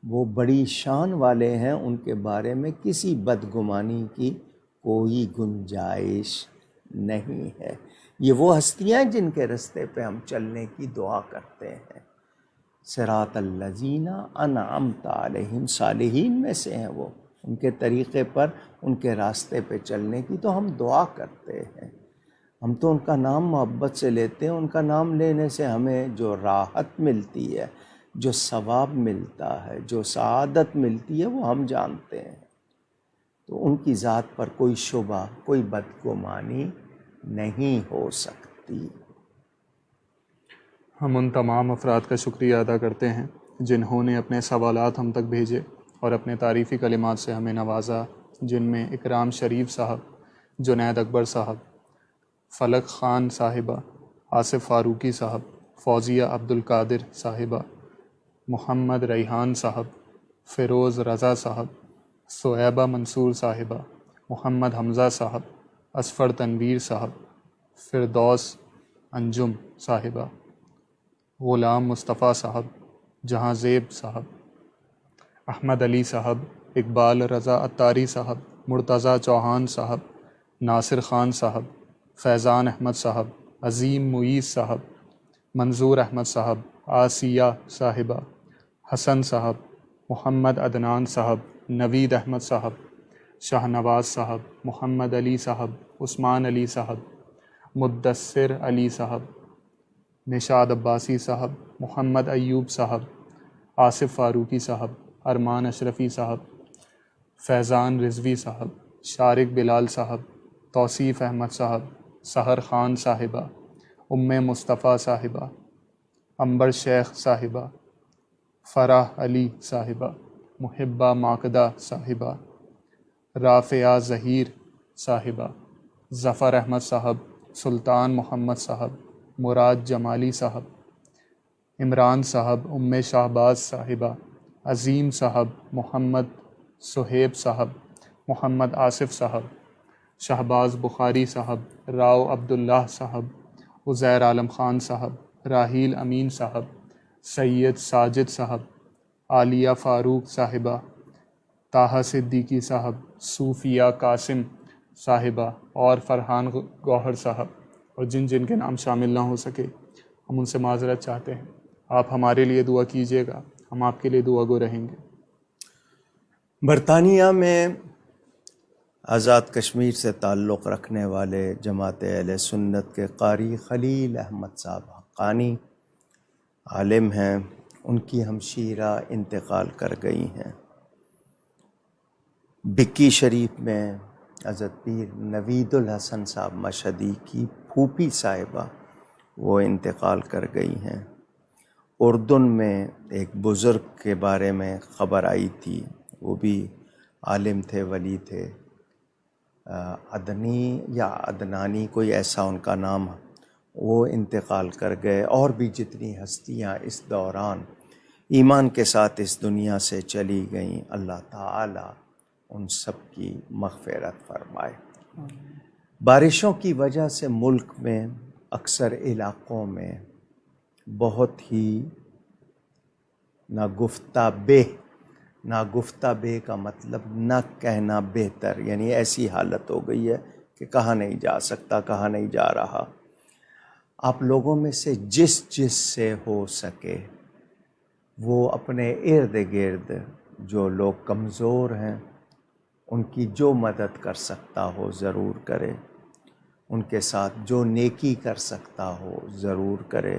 Speaker 2: وہ بڑی شان والے ہیں، ان کے بارے میں کسی بدگمانی کی کوئی گنجائش نہیں ہے۔ یہ وہ ہستیاں ہیں جن کے رستے پہ ہم چلنے کی دعا کرتے ہیں، صراط الذین انعمت علیہم، صالحین میں سے ہیں وہ، ان کے طریقے پر، ان کے راستے پہ چلنے کی تو ہم دعا کرتے ہیں۔ ہم تو ان کا نام محبت سے لیتے ہیں، ان کا نام لینے سے ہمیں جو راحت ملتی ہے، جو ثواب ملتا ہے، جو سعادت ملتی ہے، وہ ہم جانتے ہیں۔ تو ان کی ذات پر کوئی شبہ، کوئی بدگمانی نہیں ہو سکتی۔
Speaker 1: ہم ان تمام افراد کا شکریہ ادا کرتے ہیں جنہوں نے اپنے سوالات ہم تک بھیجے اور اپنے تعریفی کلمات سے ہمیں نوازا، جن میں اکرام شریف صاحب، جنید اکبر صاحب، فلک خان صاحبہ، آصف فاروقی صاحب، فوزیہ عبدالقادر صاحبہ، محمد ریحان صاحب، فیروز رضا صاحب، صہیبہ منصور صاحبہ، محمد حمزہ صاحب، اصفر تنویر صاحب، فردوس انجم صاحبہ، غلام مصطفیٰ صاحب، جہاں زیب صاحب، احمد علی صاحب، اقبال رضا عطاری صاحب، مرتضیٰ چوہان صاحب، ناصر خان صاحب، فیضان احمد صاحب، عظیم معیز صاحب، منظور احمد صاحب، آسیہ صاحبہ، حسن صاحب، محمد عدنان صاحب، نوید احمد صاحب، شاہ نواز صاحب، محمد علی صاحب، عثمان علی صاحب، مدثر علی صاحب، نشاد عباسی صاحب، محمد ایوب صاحب، آصف فاروقی صاحب، ارمان اشرفی صاحب، فیضان رضوی صاحب، شارق بلال صاحب، توصیف احمد صاحب، سحر خان صاحبہ، مصطفیٰ صاحبہ، عنبر شیخ صاحبہ، فرح علی صاحبہ، محبہ ماکدہ صاحبہ، رافعہ ظہیر صاحبہ، ظفر احمد صاحب، سلطان محمد صاحب، مراد جمالی صاحب، عمران صاحب، شہباز صاحبہ، عظیم صاحب، محمد صہیب صاحب، محمد آصف صاحب، شہباز بخاری صاحب، راؤ عبداللہ صاحب، عزیر عالم خان صاحب، راحیل امین صاحب، سید ساجد صاحب، عالیہ فاروق صاحبہ، طاہا صدیقی صاحب، صوفیہ قاسم صاحبہ اور فرحان گوہر صاحب، اور جن جن کے نام شامل نہ ہو سکے ہم ان سے معذرت چاہتے ہیں۔ آپ ہمارے لیے دعا کیجیے گا، ہم آپ کے لیے دعا گو رہیں گے۔
Speaker 2: برطانیہ میں آزاد کشمیر سے تعلق رکھنے والے جماعت اہل سنت کے قاری خلیل احمد صاحب حقانی عالم ہیں، ان کی ہمشیرہ انتقال کر گئی ہیں۔ بکی شریف میں حضرت پیر نوید الحسن صاحب مشہدی کی پھوپھی صاحبہ وہ انتقال کر گئی ہیں۔ اردن میں ایک بزرگ کے بارے میں خبر آئی تھی، وہ بھی عالم تھے، ولی تھے، عدنی یا عدنانی کوئی ایسا ان کا نام، وہ انتقال کر گئے۔ اور بھی جتنی ہستیاں اس دوران ایمان کے ساتھ اس دنیا سے چلی گئیں، اللہ تعالی ان سب کی مغفرت فرمائے۔ بارشوں کی وجہ سے ملک میں اکثر علاقوں میں بہت ہی ناگفتہ بے کا مطلب نہ کہنا بہتر، یعنی ایسی حالت ہو گئی ہے کہ کہا نہیں جا سکتا، کہا نہیں جا رہا۔ آپ لوگوں میں سے جس سے ہو سکے وہ اپنے ارد گرد جو لوگ کمزور ہیں ان کی جو مدد کر سکتا ہو ضرور کرے، ان کے ساتھ جو نیکی کر سکتا ہو ضرور کرے۔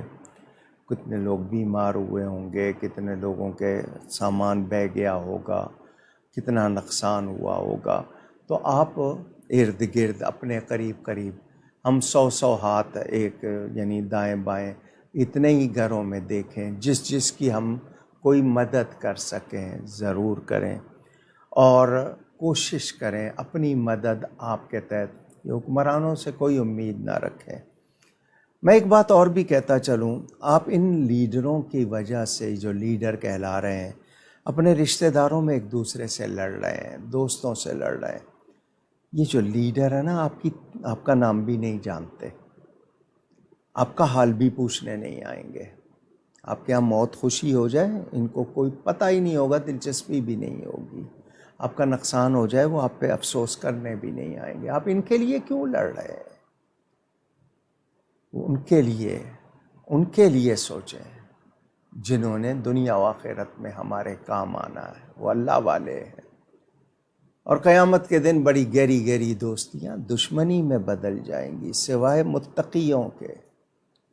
Speaker 2: کتنے لوگ بیمار ہوئے ہوں گے، کتنے لوگوں کے سامان بہہ گیا ہوگا، کتنا نقصان ہوا ہوگا، تو آپ ارد گرد اپنے قریب ہم 100 ہاتھ ایک یعنی دائیں بائیں اتنے ہی گھروں میں دیکھیں، جس کی ہم کوئی مدد کر سکیں ضرور کریں، اور کوشش کریں اپنی مدد آپ کے تحت یہ حکمرانوں سے کوئی امید نہ رکھیں۔ میں ایک بات اور بھی کہتا چلوں، آپ ان لیڈروں کی وجہ سے جو لیڈر کہلا رہے ہیں اپنے رشتہ داروں میں ایک دوسرے سے لڑ رہے ہیں، دوستوں سے لڑ رہے ہیں۔ یہ جو لیڈر ہے نا آپ کا نام بھی نہیں جانتے، آپ کا حال بھی پوچھنے نہیں آئیں گے۔ آپ کے یہاں موت خوشی ہو جائے ان کو کوئی پتہ ہی نہیں ہوگا، دلچسپی بھی نہیں ہوگی۔ آپ کا نقصان ہو جائے وہ آپ پہ افسوس کرنے بھی نہیں آئیں گے۔ آپ ان کے لیے کیوں لڑ رہے ہیں؟ ان کے لیے سوچیں جنہوں نے دنیا و آخرت میں ہمارے کام آنا ہے، وہ اللہ والے ہیں۔ اور قیامت کے دن بڑی گہری گہری دوستیاں دشمنی میں بدل جائیں گی سوائے متقیوں کے۔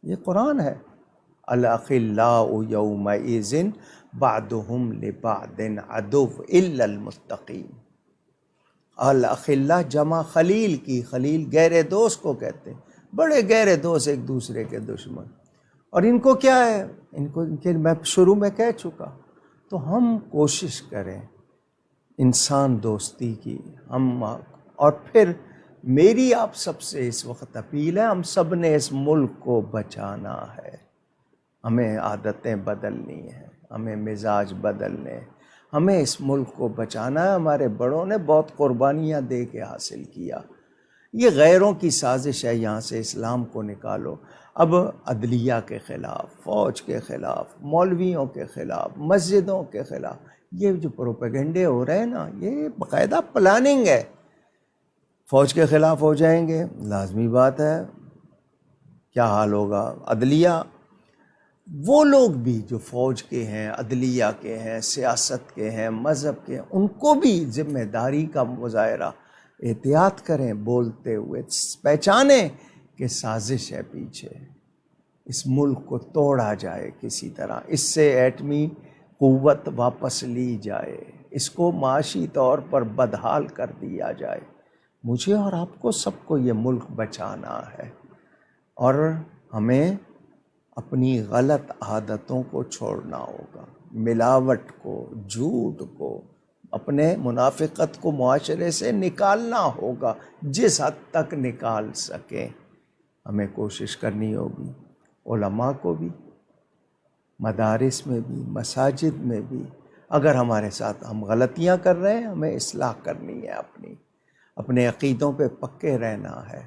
Speaker 2: یہ قرآن ہے۔ الاخلاء یومئذ بعضهم لبعض عدو الا المتقین۔ الاخلاء جمع خلیل کی، خلیل گہرے دوست کو کہتے ہیں، بڑے گہرے دوست ایک دوسرے کے دشمن۔ اور ان کو کیا ہے، ان کے میں شروع میں کہہ چکا۔ تو ہم کوشش کریں انسان دوستی کی، اور پھر میری آپ سب سے اس وقت اپیل ہے، ہم سب نے اس ملک کو بچانا ہے۔ ہمیں عادتیں بدلنی ہیں، ہمیں مزاج بدلنے، ہمیں اس ملک کو بچانا ہے۔ ہمارے بڑوں نے بہت قربانیاں دے کے حاصل کیا۔ یہ غیروں کی سازش ہے، یہاں سے اسلام کو نکالو۔ اب عدلیہ کے خلاف، فوج کے خلاف، مولویوں کے خلاف، مسجدوں کے خلاف یہ جو پروپیگنڈے ہو رہے ہیں نا، یہ باقاعدہ پلاننگ ہے۔ فوج کے خلاف ہو جائیں گے، لازمی بات ہے کیا حال ہوگا۔ عدلیہ، وہ لوگ بھی جو فوج کے ہیں، عدلیہ کے ہیں، سیاست کے ہیں، مذہب کے ہیں، ان کو بھی ذمہ داری کا مظاہرہ، احتیاط کریں بولتے ہوئے، پہچانیں کہ سازش ہے پیچھے، اس ملک کو توڑا جائے کسی طرح، اس سے ایٹمی قوت واپس لی جائے، اس کو معاشی طور پر بدحال کر دیا جائے۔ مجھے اور آپ کو سب کو یہ ملک بچانا ہے، اور ہمیں اپنی غلط عادتوں کو چھوڑنا ہوگا، ملاوٹ کو، جھوٹ کو، اپنے منافقت کو معاشرے سے نکالنا ہوگا، جس حد تک نکال سکیں ہمیں کوشش کرنی ہوگی۔ علماء کو بھی، مدارس میں بھی، مساجد میں بھی، اگر ہمارے ساتھ ہم غلطیاں کر رہے ہیں ہمیں اصلاح کرنی ہے، اپنے عقیدوں پہ پکے رہنا ہے۔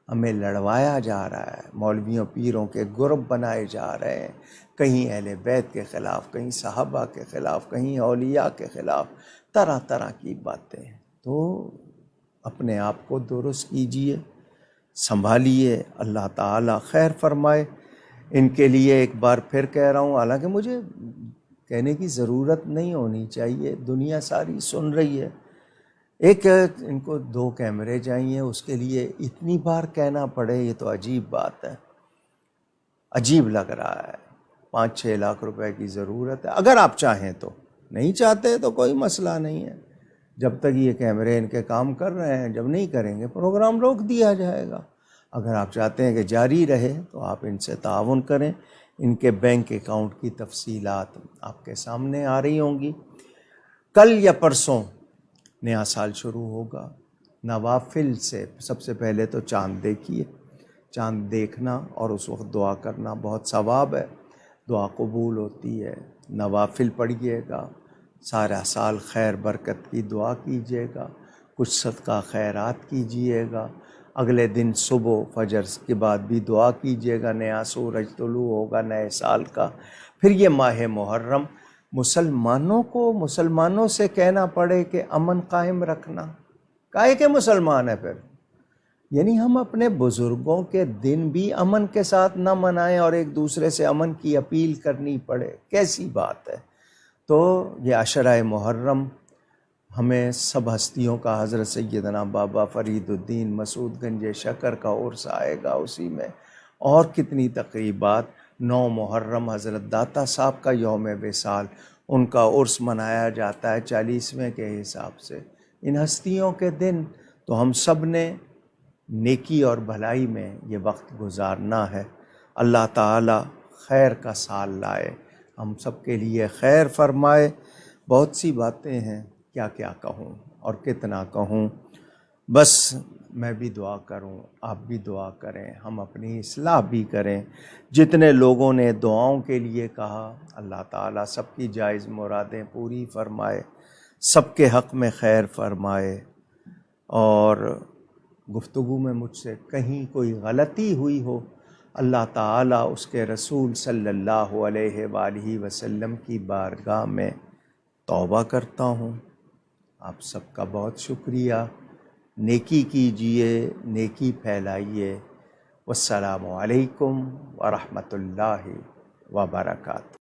Speaker 2: ہمیں لڑوایا جا رہا ہے، مولویوں پیروں کے گروپ بنائے جا رہے ہیں، کہیں اہل بیت کے خلاف، کہیں صحابہ کے خلاف، کہیں اولیاء کے خلاف، طرح طرح کی باتیں۔ تو اپنے آپ کو درست کیجئے، سنبھالیے، اللہ تعالی خیر فرمائے۔ ان کے لیے ایک بار پھر کہہ رہا ہوں، حالانکہ مجھے کہنے کی ضرورت نہیں ہونی چاہیے، دنیا ساری سن رہی ہے۔ ایک ان کو 2 کیمرے چاہیے، اس کے لیے اتنی بار کہنا پڑے، یہ تو عجیب بات ہے، عجیب لگ رہا ہے۔ 5-6 لاکھ روپے کی ضرورت ہے، اگر آپ چاہیں تو، نہیں چاہتے تو کوئی مسئلہ نہیں ہے۔ جب تک یہ کیمرے ان کے کام کر رہے ہیں، جب نہیں کریں گے پروگرام روک دیا جائے گا۔ اگر آپ چاہتے ہیں کہ جاری رہے تو آپ ان سے تعاون کریں۔ ان کے بینک اکاؤنٹ کی تفصیلات آپ کے سامنے آ رہی ہوں گی۔ کل یا پرسوں نیا سال شروع ہوگا، نوافل سے سب سے پہلے تو چاند دیکھیے، چاند دیکھنا اور اس وقت دعا کرنا بہت ثواب ہے، دعا قبول ہوتی ہے۔ نوافل پڑھیے گا، سارا سال خیر برکت کی دعا کیجیے گا، کچھ صدقہ خیرات کیجیے گا۔ اگلے دن صبح فجر کے بعد بھی دعا کیجیے گا، نیا سورج طلوع ہوگا نئے سال کا۔ پھر یہ ماہ محرم، مسلمانوں سے کہنا پڑے کہ امن قائم رکھنا، کائے کہ مسلمان ہے پھر، یعنی ہم اپنے بزرگوں کے دن بھی امن کے ساتھ نہ منائیں اور ایک دوسرے سے امن کی اپیل کرنی پڑے، کیسی بات ہے۔ تو یہ عشرہ محرم ہمیں سب ہستیوں کا، حضرت سیدنا بابا فرید الدین مسعود گنج شکر کا عرس آئے گا اسی میں، اور کتنی تقریبات۔ 9 محرم حضرت داتا صاحب کا یوم وصال، ان کا عرس منایا جاتا ہے 40ویں کے حساب سے۔ ان ہستیوں کے دن تو ہم سب نے نیکی اور بھلائی میں یہ وقت گزارنا ہے۔ اللہ تعالی خیر کا سال لائے، ہم سب کے لیے خیر فرمائے۔ بہت سی باتیں ہیں، کیا کہوں اور کتنا کہوں، بس میں بھی دعا کروں، آپ بھی دعا کریں، ہم اپنی اصلاح بھی کریں۔ جتنے لوگوں نے دعاؤں کے لیے کہا، اللہ تعالیٰ سب کی جائز مرادیں پوری فرمائے، سب کے حق میں خیر فرمائے۔ اور گفتگو میں مجھ سے کہیں کوئی غلطی ہوئی ہو، اللہ تعالیٰ اس کے رسول صلی اللہ علیہ وآلہ وسلم کی بارگاہ میں توبہ کرتا ہوں۔ آپ سب کا بہت شکریہ۔ نیکی کیجئے، نیکی پھیلائیے۔ والسلام علیکم ورحمۃ اللہ وبرکاتہ۔